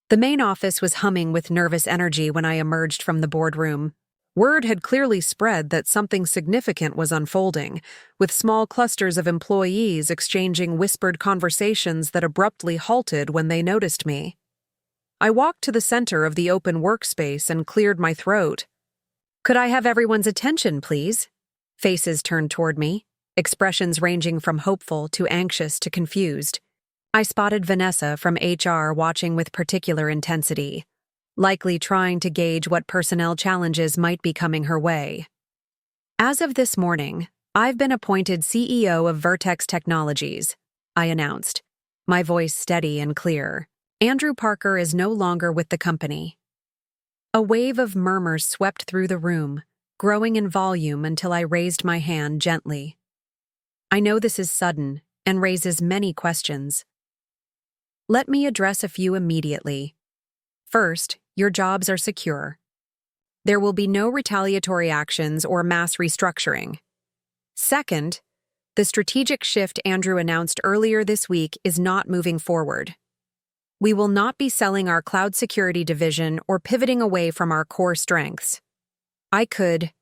The main office was humming with nervous energy when I emerged from the boardroom. Word had clearly spread that something significant was unfolding, with small clusters of employees exchanging whispered conversations that abruptly halted when they noticed me. I walked to the center of the open workspace and cleared my throat. "Could I have everyone's attention, please?" Faces turned toward me, expressions ranging from hopeful to anxious to confused. I spotted Vanessa from HR watching with particular intensity, likely trying to gauge what personnel challenges might be coming her way. "As of this morning, I've been appointed CEO of Vertex Technologies," I announced, my voice steady and clear. "Andrew Parker is no longer with the company." A wave of murmurs swept through the room, growing in volume until I raised my hand gently. "I know this is sudden and raises many questions. Let me address a few immediately. First, your jobs are secure. There will be no retaliatory actions or mass restructuring. Second, the strategic shift Andrew announced earlier this week is not moving forward. We will not be selling our cloud security division or pivoting away from our core strengths." I could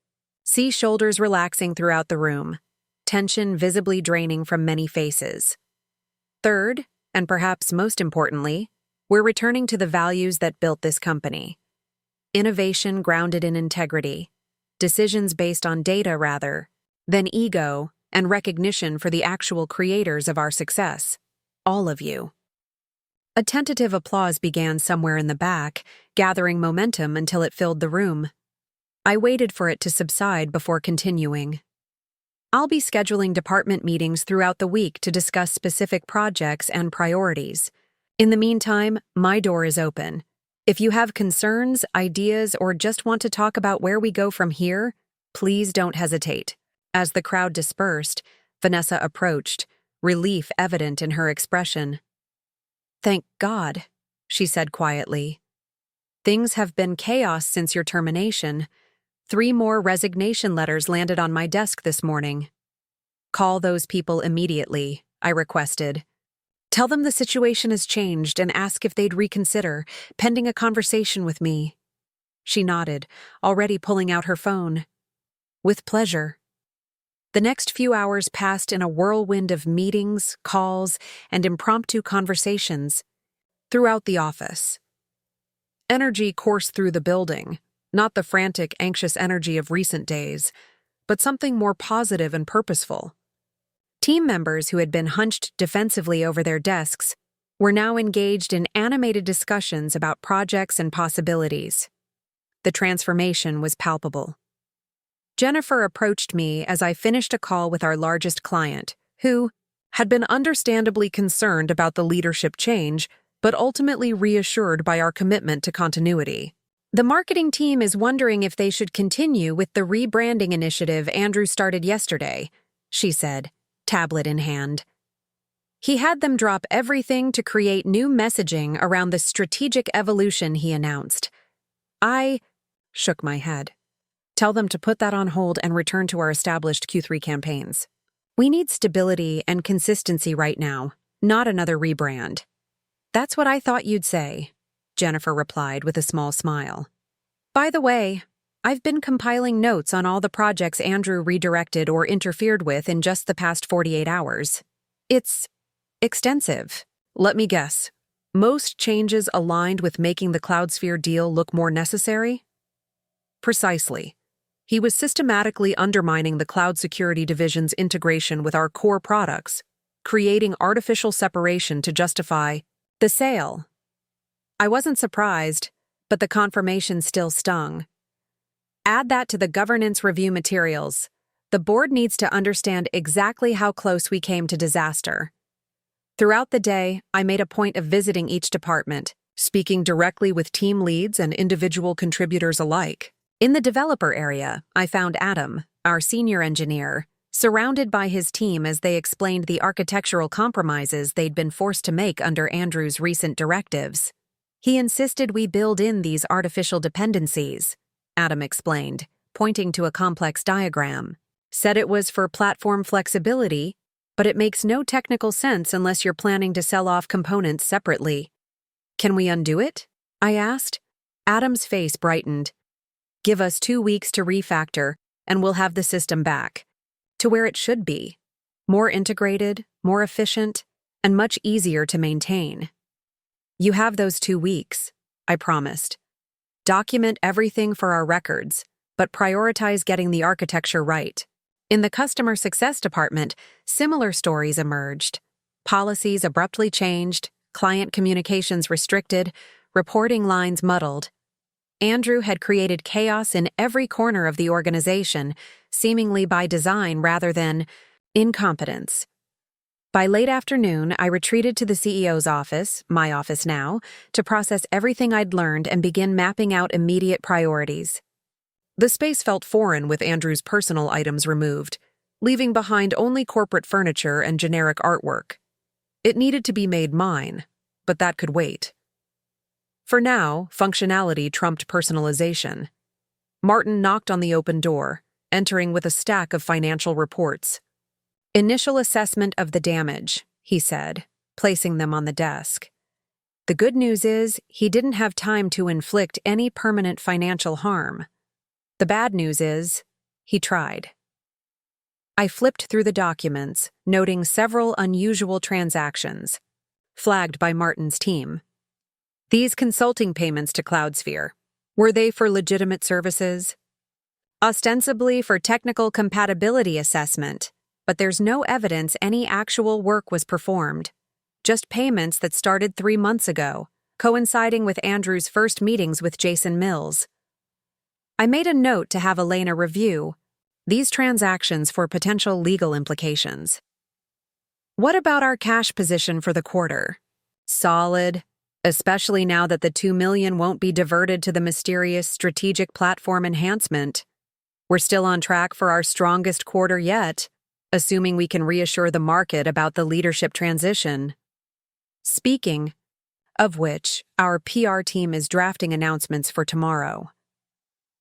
see shoulders relaxing throughout the room, tension visibly draining from many faces. Third, and perhaps most importantly, we're returning to the values that built this company. Innovation grounded in integrity, decisions based on data rather than ego, and recognition for the actual creators of our success, all of you. A tentative applause began somewhere in the back, gathering momentum until it filled the room. I waited for it to subside before continuing. "I'll be scheduling department meetings throughout the week to discuss specific projects and priorities. In the meantime, my door is open. If you have concerns, ideas, or just want to talk about where we go from here, please don't hesitate." As the crowd dispersed, Vanessa approached, relief evident in her expression. "Thank God," she said quietly. "Things have been chaos since your termination. 3 more resignation letters landed on my desk this morning." "Call those people immediately," I requested. "Tell them the situation has changed and ask if they'd reconsider, pending a conversation with me." She nodded, already pulling out her phone. "With pleasure." The next few hours passed in a whirlwind of meetings, calls, and impromptu conversations throughout the office. Energy coursed through the building, not the frantic, anxious energy of recent days, but something more positive and purposeful. Team members who had been hunched defensively over their desks were now engaged in animated discussions about projects and possibilities. The transformation was palpable. Jennifer approached me as I finished a call with our largest client, who had been understandably concerned about the leadership change, but ultimately reassured by our commitment to continuity. "The marketing team is wondering if they should continue with the rebranding initiative Andrew started yesterday," she said, tablet in hand. "He had them drop everything to create new messaging around the strategic evolution he announced." I shook my head. "Tell them to put that on hold and return to our established Q3 campaigns. We need stability and consistency right now, not another rebrand." "That's what I thought you'd say," Jennifer replied with a small smile. "By the way, I've been compiling notes on all the projects Andrew redirected or interfered with in just the past 48 hours. It's extensive. Let me guess. Most changes aligned with making the CloudSphere deal look more necessary?" "Precisely. He was systematically undermining the cloud security division's integration with our core products, creating artificial separation to justify the sale." I wasn't surprised, but the confirmation still stung. Add that to the governance review materials. The board needs to understand exactly how close we came to disaster. Throughout the day, I made a point of visiting each department, speaking directly with team leads and individual contributors alike. In the developer area, I found Adam, our senior engineer, surrounded by his team as they explained the architectural compromises they'd been forced to make under Andrew's recent directives. He insisted we build in these artificial dependencies, Adam explained, pointing to a complex diagram. Said it was for platform flexibility, but it makes no technical sense unless you're planning to sell off components separately. Can we undo it? I asked. Adam's face brightened. Give us 2 weeks to refactor, and we'll have the system back to where it should be. More integrated, more efficient, and much easier to maintain. You have those 2 weeks, I promised. Document everything for our records, but prioritize getting the architecture right. In the customer success department, similar stories emerged. Policies abruptly changed, client communications restricted, reporting lines muddled. Andrew had created chaos in every corner of the organization, seemingly by design rather than incompetence. By late afternoon, I retreated to the CEO's office, my office now, to process everything I'd learned and begin mapping out immediate priorities. The space felt foreign with Andrew's personal items removed, leaving behind only corporate furniture and generic artwork. It needed to be made mine, but that could wait. For now, functionality trumped personalization. Martin knocked on the open door, entering with a stack of financial reports. Initial assessment of the damage, he said, placing them on the desk. The good news is he didn't have time to inflict any permanent financial harm. The bad news is, he tried. I flipped through the documents, noting several unusual transactions, flagged by Martin's team. These consulting payments to Cloudsphere, were they for legitimate services? Ostensibly for technical compatibility assessment, but there's no evidence any actual work was performed. Just payments that started 3 months ago, coinciding with Andrew's first meetings with Jason Mills. I made a note to have Elena review these transactions for potential legal implications. What about our cash position for the quarter? Solid, especially now that the $2 million won't be diverted to the mysterious strategic platform enhancement. We're still on track for our strongest quarter yet, assuming we can reassure the market about the leadership transition. Speaking of which, our PR team is drafting announcements for tomorrow.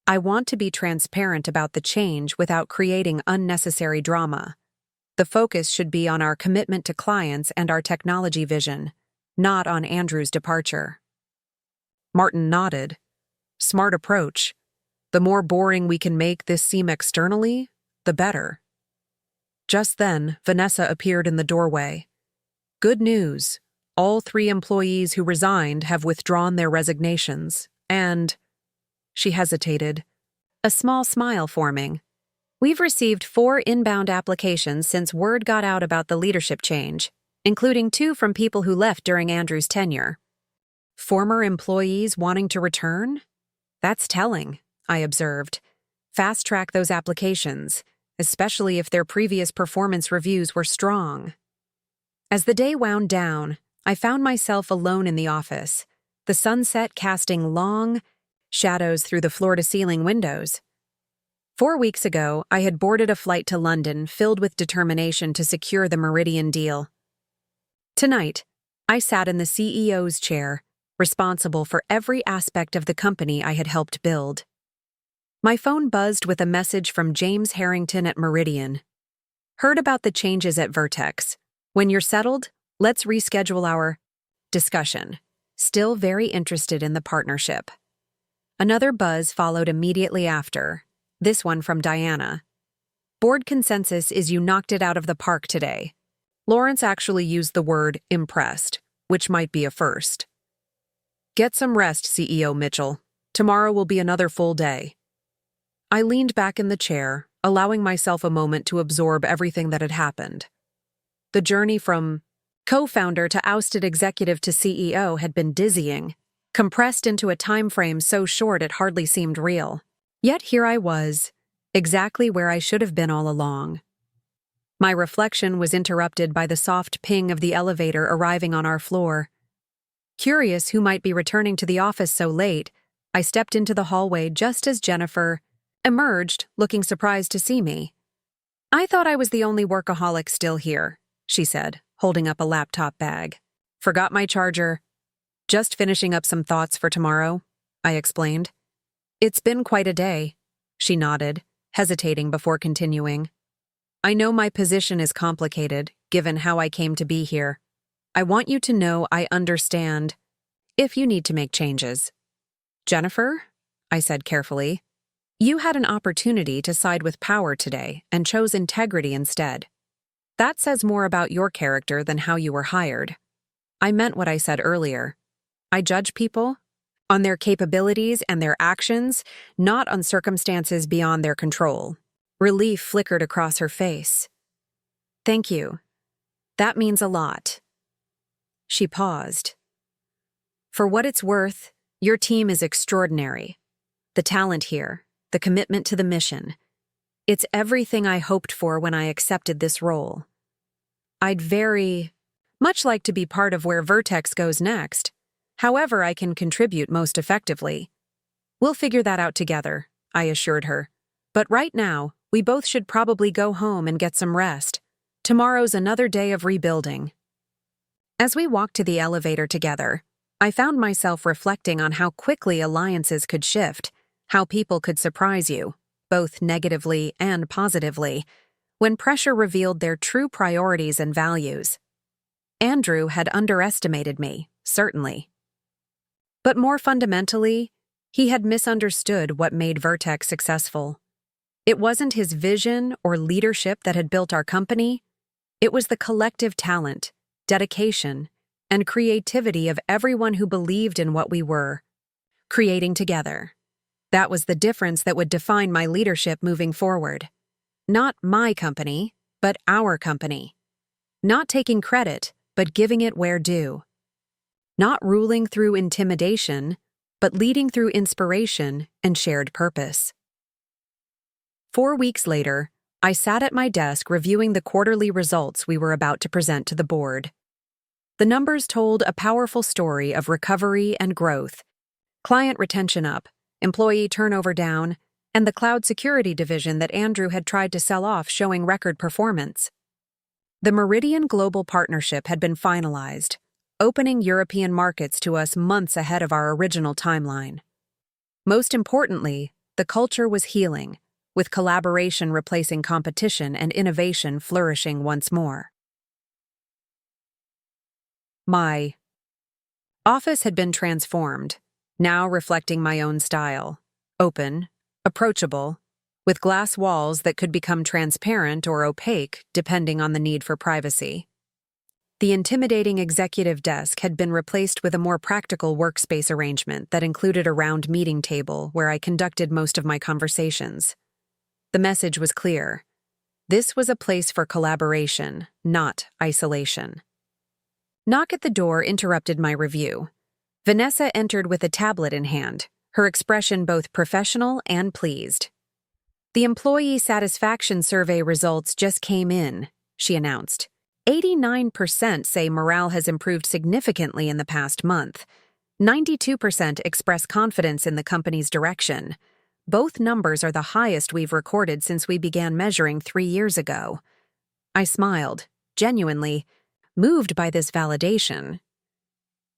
I want to be transparent about the change without creating unnecessary drama. The focus should be on our commitment to clients and our technology vision, not on Andrew's departure. Martin nodded. Smart approach. The more boring we can make this seem externally, the better. Just then, Vanessa appeared in the doorway. Good news. All 3 employees who resigned have withdrawn their resignations, and... She hesitated, a small smile forming. We've received 4 inbound applications since word got out about the leadership change, including 2 from people who left during Andrew's tenure. Former employees wanting to return? That's telling, I observed. Fast-track those applications, especially if their previous performance reviews were strong. As the day wound down, I found myself alone in the office, the sunset casting long shadows through the floor-to-ceiling windows. 4 weeks ago, I had boarded a flight to London filled with determination to secure the Meridian deal. Tonight, I sat in the CEO's chair, responsible for every aspect of the company I had helped build. My phone buzzed with a message from James Harrington at Meridian. Heard about the changes at Vertex. When you're settled, let's reschedule our discussion. Still very interested in the partnership. Another buzz followed immediately after, this one from Diana. Board consensus is you knocked it out of the park today. Lawrence actually used the word impressed, which might be a first. Get some rest, CEO Mitchell. Tomorrow will be another full day. I leaned back in the chair, allowing myself a moment to absorb everything that had happened. The journey from co-founder to ousted executive to CEO had been dizzying, compressed into a time frame so short it hardly seemed real. Yet here I was, exactly where I should have been all along. My reflection was interrupted by the soft ping of the elevator arriving on our floor. Curious who might be returning to the office so late, I stepped into the hallway just as Jennifer emerged, looking surprised to see me. "I thought I was the only workaholic still here," she said, holding up a laptop bag. "Forgot my charger. Just finishing up some thoughts for tomorrow," I explained. "It's been quite a day," she nodded, hesitating before continuing. "I know my position is complicated, given how I came to be here. I want you to know I understand if you need to make changes." "Jennifer," I said carefully, "you had an opportunity to side with power today and chose integrity instead. That says more about your character than how you were hired." I meant what I said earlier. I judge people on their capabilities and their actions, not on circumstances beyond their control. Relief flickered across her face. "Thank you. That means a lot." She paused. "For what it's worth, your team is extraordinary. The talent here, the commitment to the mission. It's everything I hoped for when I accepted this role. I'd very much like to be part of where Vertex goes next, however I can contribute most effectively. We'll figure that out together," I assured her. "But right now, we both should probably go home and get some rest. Tomorrow's another day of rebuilding." As we walked to the elevator together, I found myself reflecting on how quickly alliances could shift, how people could surprise you, both negatively and positively, when pressure revealed their true priorities and values. Andrew had underestimated me, certainly. But more fundamentally, he had misunderstood what made Vertex successful. It wasn't his vision or leadership that had built our company. It was the collective talent, dedication, and creativity of everyone who believed in what we were creating together. That was the difference that would define my leadership moving forward. Not my company, but our company. Not taking credit, but giving it where due. Not ruling through intimidation, but leading through inspiration and shared purpose. 4 weeks later, I sat at my desk reviewing the quarterly results we were about to present to the board. The numbers told a powerful story of recovery and growth. Client retention up, employee turnover down, and the cloud security division that Andrew had tried to sell off showing record performance. The Meridian Global Partnership had been finalized, opening European markets to us months ahead of our original timeline. Most importantly, the culture was healing, with collaboration replacing competition and innovation flourishing once more. My office had been transformed, now reflecting my own style, open, approachable, with glass walls that could become transparent or opaque depending on the need for privacy. The intimidating executive desk had been replaced with a more practical workspace arrangement that included a round meeting table where I conducted most of my conversations. The message was clear. This was a place for collaboration, not isolation. Knock at the door interrupted my review. Vanessa entered with a tablet in hand, her expression both professional and pleased. "The employee satisfaction survey results just came in," she announced. 89% say morale has improved significantly in the past month. 92% express confidence in the company's direction. Both numbers are the highest we've recorded since we began measuring 3 years ago. I smiled, genuinely moved by this validation.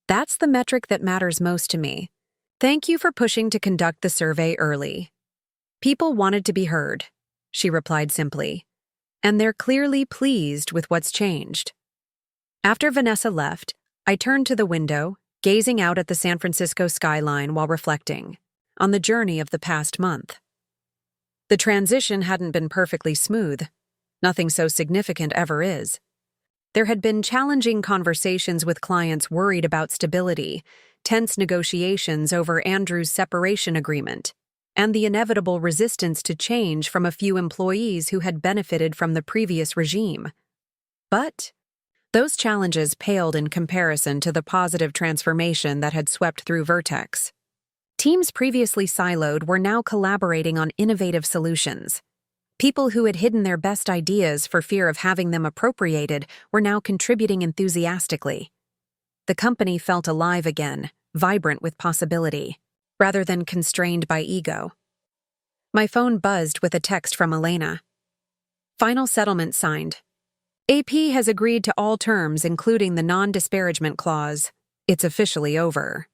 That's the metric that matters most to me. Thank you for pushing to conduct the survey early. People wanted to be heard, she replied simply, and they're clearly pleased with what's changed. After Vanessa left, I turned to the window, gazing out at the San Francisco skyline while reflecting on the journey of the past month. The transition hadn't been perfectly smooth. Nothing so significant ever is. There had been challenging conversations with clients worried about stability, tense negotiations over Andrew's separation agreement, and the inevitable resistance to change from a few employees who had benefited from the previous regime. But those challenges paled in comparison to the positive transformation that had swept through Vertex. Teams previously siloed were now collaborating on innovative solutions. People who had hidden their best ideas for fear of having them appropriated were now contributing enthusiastically. The company felt alive again, vibrant with possibility, rather than constrained by ego. My phone buzzed with a text from Elena. Final settlement signed. AP has agreed to all terms, including the non-disparagement clause. It's officially over.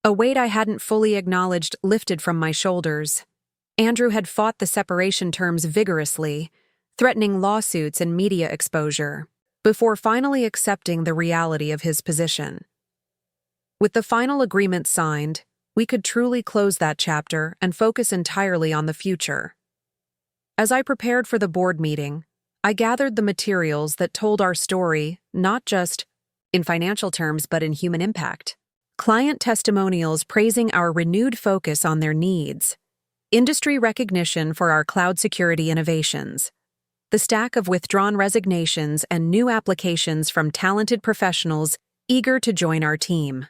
A weight I hadn't fully acknowledged lifted from my shoulders. Andrew had fought the separation terms vigorously, threatening lawsuits and media exposure, before finally accepting the reality of his position. With the final agreement signed, we could truly close that chapter and focus entirely on the future. As I prepared for the board meeting, I gathered the materials that told our story, not just in financial terms but in human impact. Client testimonials praising our renewed focus on their needs, industry recognition for our cloud security innovations, the stack of withdrawn resignations and new applications from talented professionals eager to join our team.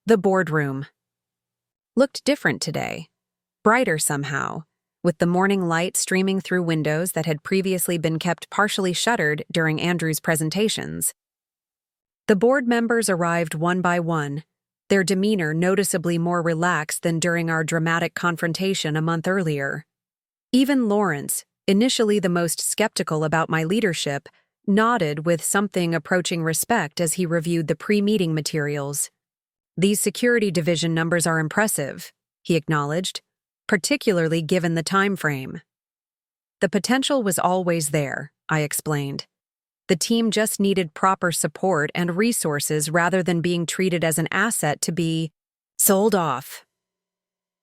The boardroom looked different today, brighter somehow, with the morning light streaming through windows that had previously been kept partially shuttered during Andrew's presentations. The board members arrived one by one, their demeanor noticeably more relaxed than during our dramatic confrontation a month earlier. Even Lawrence, initially the most skeptical about my leadership, nodded with something approaching respect as he reviewed the pre-meeting materials. "These security division numbers are impressive," he acknowledged, particularly given the time frame. "The potential was always there," I explained. "The team just needed proper support and resources rather than being treated as an asset to be sold off."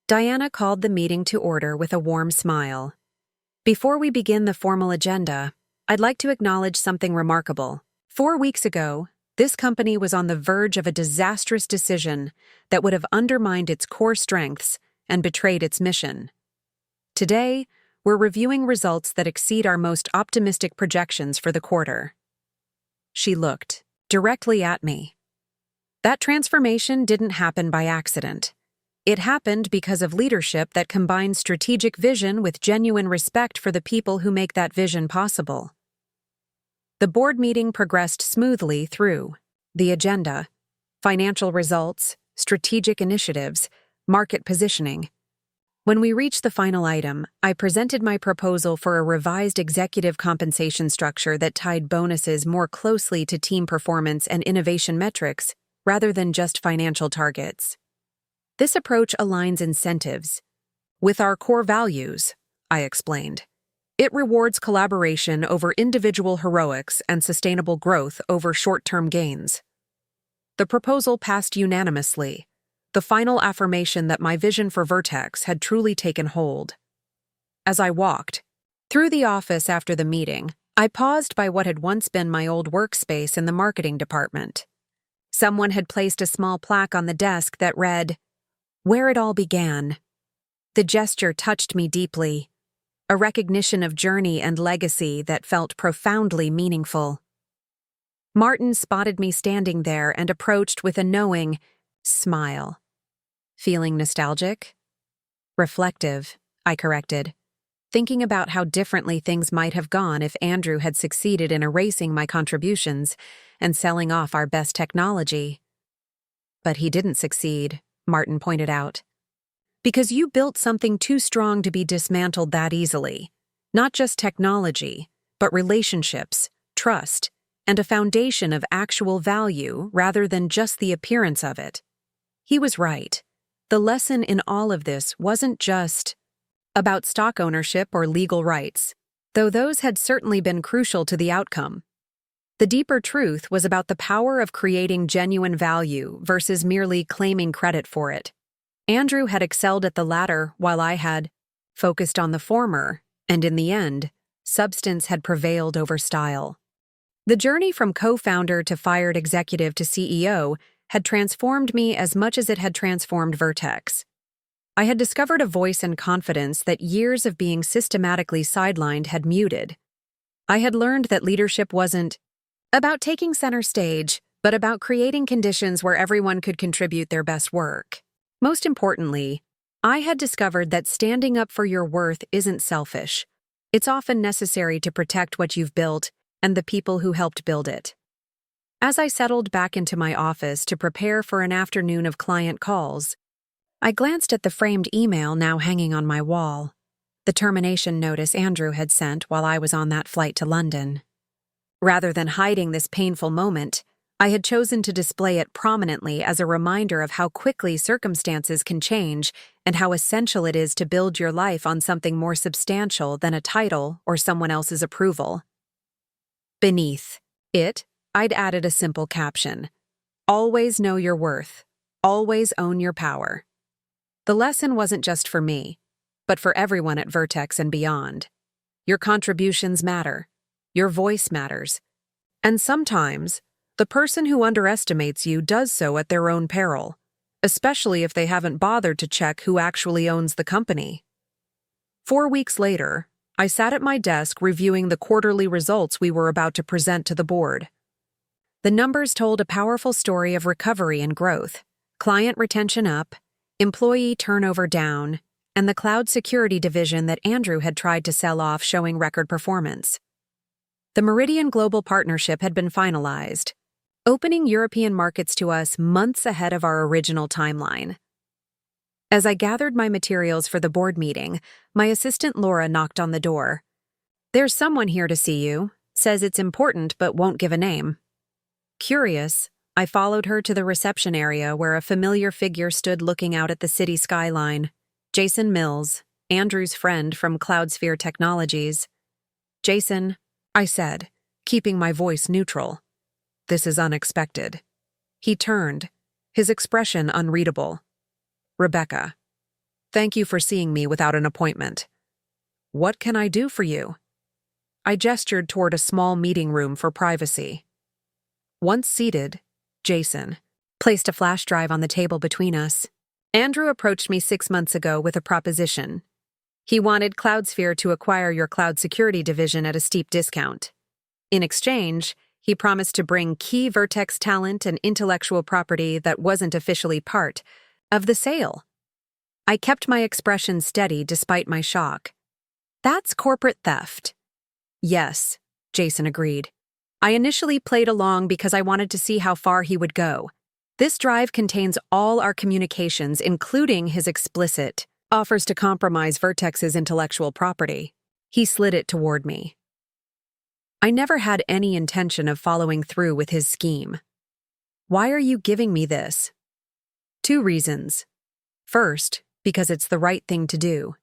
Diana called the meeting to order with a warm smile. "Before we begin the formal agenda, I'd like to acknowledge something remarkable. 4 weeks ago, this company was on the verge of a disastrous decision that would have undermined its core strengths and betrayed its mission. Today, we're reviewing results that exceed our most optimistic projections for the quarter." She looked directly at me. "That transformation didn't happen by accident. It happened because of leadership that combines strategic vision with genuine respect for the people who make that vision possible." The board meeting progressed smoothly through the agenda, financial results, strategic initiatives, market positioning. When we reached the final item, I presented my proposal for a revised executive compensation structure that tied bonuses more closely to team performance and innovation metrics rather than just financial targets. "This approach aligns incentives with our core values," I explained. "It rewards collaboration over individual heroics and sustainable growth over short-term gains." The proposal passed unanimously, the final affirmation that my vision for Vertex had truly taken hold. As I walked through the office after the meeting, I paused by what had once been my old workspace in the marketing department. Someone had placed a small plaque on the desk that read, "Where it all began." The gesture touched me deeply, a recognition of journey and legacy that felt profoundly meaningful. Martin spotted me standing there and approached with a knowing smile. "Feeling nostalgic?" "Reflective," I corrected, thinking about how differently things might have gone if Andrew had succeeded in erasing my contributions and selling off our best technology. "But he didn't succeed," Martin pointed out. "Because you built something too strong to be dismantled that easily. Not just technology, but relationships, trust, and a foundation of actual value rather than just the appearance of it." He was right. The lesson in all of this wasn't just about stock ownership or legal rights, though those had certainly been crucial to the outcome. The deeper truth was about the power of creating genuine value versus merely claiming credit for it. Andrew had excelled at the latter while I had focused on the former, and in the end, substance had prevailed over style. The journey from co-founder to fired executive to CEO had transformed me as much as it had transformed Vertex. I had discovered a voice and confidence that years of being systematically sidelined had muted. I had learned that leadership wasn't about taking center stage, but about creating conditions where everyone could contribute their best work. Most importantly, I had discovered that standing up for your worth isn't selfish. It's often necessary to protect what you've built and the people who helped build it. As I settled back into my office to prepare for an afternoon of client calls, I glanced at the framed email now hanging on my wall, the termination notice Andrew had sent while I was on that flight to London. Rather than hiding this painful moment, I had chosen to display it prominently as a reminder of how quickly circumstances can change and how essential it is to build your life on something more substantial than a title or someone else's approval. Beneath it, I'd added a simple caption: "Always know your worth. Always own your power." The lesson wasn't just for me, but for everyone at Vertex and beyond. Your contributions matter. Your voice matters. And sometimes, the person who underestimates you does so at their own peril, especially if they haven't bothered to check who actually owns the company. 4 weeks later, I sat at my desk reviewing the quarterly results we were about to present to the board. The numbers told a powerful story of recovery and growth: client retention up, employee turnover down, and the cloud security division that Andrew had tried to sell off showing record performance. The Meridian Global Partnership had been finalized, opening European markets to us months ahead of our original timeline. As I gathered my materials for the board meeting, my assistant Laura knocked on the door. "There's someone here to see you. Says it's important but won't give a name." Curious, I followed her to the reception area where a familiar figure stood looking out at the city skyline. Jason Mills, Andrew's friend from Cloudsphere Technologies. "Jason," I said, keeping my voice neutral. "This is unexpected." He turned, his expression unreadable. "Rebecca, thank you for seeing me without an appointment. What can I do for you?" I gestured toward a small meeting room for privacy. Once seated, Jason placed a flash drive on the table between us. "Andrew approached me 6 months ago with a proposition. He wanted Cloudsphere to acquire your cloud security division at a steep discount. In exchange, he promised to bring key Vertex talent and intellectual property that wasn't officially part of the sale." I kept my expression steady despite my shock. "That's corporate theft." "Yes," Jason agreed. "I initially played along because I wanted to see how far he would go. This drive contains all our communications, including his explicit offers to compromise Vertex's intellectual property." He slid it toward me. I never had any intention of following through with his scheme. "Why are you giving me this?" 2 reasons. First, because it's the right thing to do.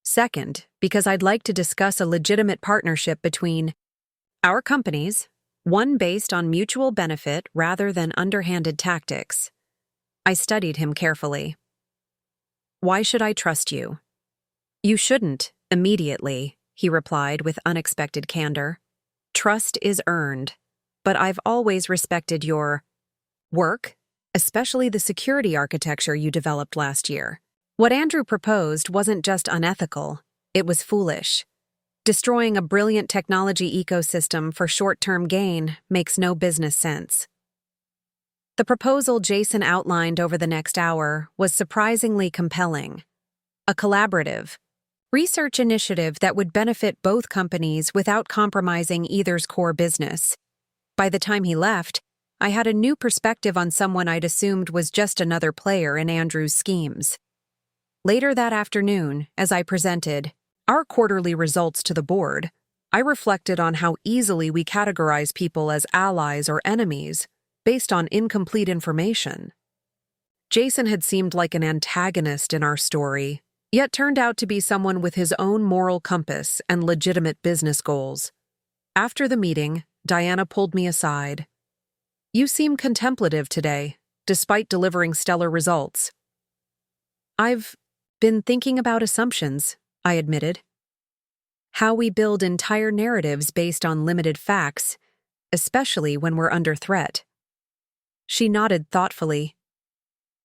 Second, because I'd like to discuss a legitimate partnership between our companies, one based on mutual benefit rather than underhanded tactics. I studied him carefully. "Why should I trust you?" "You shouldn't, immediately," he replied with unexpected candor. "Trust is earned, but I've always respected your work, especially the security architecture you developed last year. What Andrew proposed wasn't just unethical, it was foolish. Destroying a brilliant technology ecosystem for short-term gain makes no business sense." The proposal Jason outlined over the next hour was surprisingly compelling. A collaborative, research initiative that would benefit both companies without compromising either's core business. By the time he left, I had a new perspective on someone I'd assumed was just another player in Andrew's schemes. Later that afternoon, as I presented our quarterly results to the board, I reflected on how easily we categorize people as allies or enemies based on incomplete information. Jason had seemed like an antagonist in our story, yet turned out to be someone with his own moral compass and legitimate business goals. After the meeting, Diana pulled me aside. "You seem contemplative today, despite delivering stellar results." "I've been thinking about assumptions," I admitted. "How we build entire narratives based on limited facts, especially when we're under threat." She nodded thoughtfully.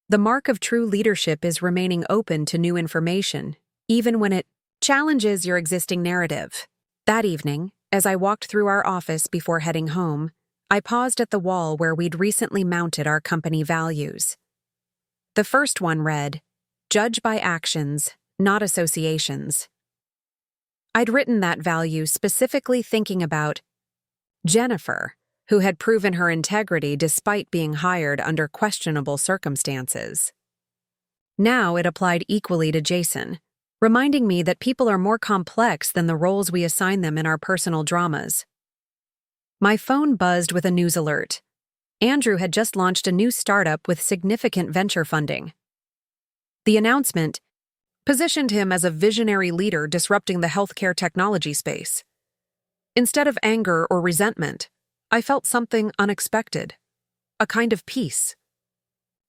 "The mark of true leadership is remaining open to new information, even when it challenges your existing narrative." That evening, as I walked through our office before heading home, I paused at the wall where we'd recently mounted our company values. The first one read, "Judge by actions, not associations." I'd written that value specifically thinking about Jennifer, who had proven her integrity despite being hired under questionable circumstances. Now it applied equally to Jason, reminding me that people are more complex than the roles we assign them in our personal dramas. My phone buzzed with a news alert. Andrew had just launched a new startup with significant venture funding. The announcement positioned him as a visionary leader disrupting the healthcare technology space. Instead of anger or resentment, I felt something unexpected, a kind of peace.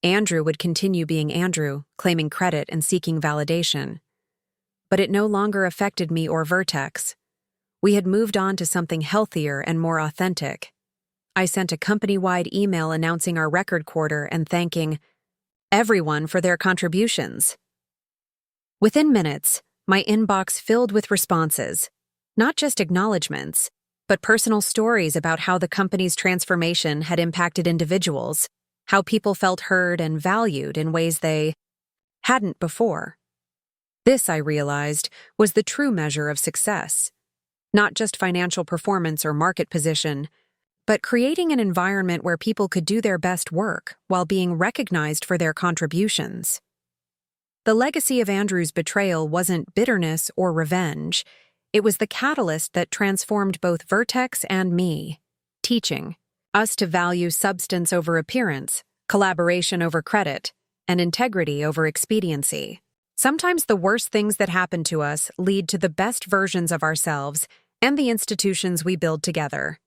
Andrew would continue being Andrew, claiming credit and seeking validation. But it no longer affected me or Vertex. We had moved on to something healthier and more authentic. I sent a company-wide email announcing our record quarter and thanking everyone for their contributions. Within minutes, my inbox filled with responses, not just acknowledgments, but personal stories about how the company's transformation had impacted individuals, how people felt heard and valued in ways they hadn't before. This, I realized, was the true measure of success. Not just financial performance or market position, but creating an environment where people could do their best work while being recognized for their contributions. The legacy of Andrew's betrayal wasn't bitterness or revenge. It was the catalyst that transformed both Vertex and me, teaching us to value substance over appearance, collaboration over credit, and integrity over expediency. Sometimes the worst things that happen to us lead to the best versions of ourselves and the institutions we build together.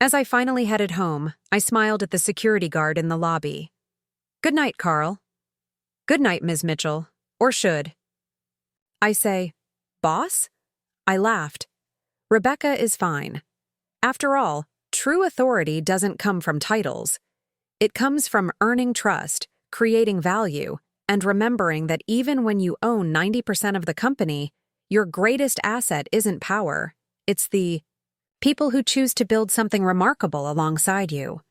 As I finally headed home, I smiled at the security guard in the lobby. "Good night, Carl." "Good night, Ms. Mitchell." Or should I say, "Boss?" I laughed. Rebecca is fine. After all, true authority doesn't come from titles. It comes from earning trust, creating value, and remembering that even when you own 90% of the company, your greatest asset isn't power. It's the people who choose to build something remarkable alongside you.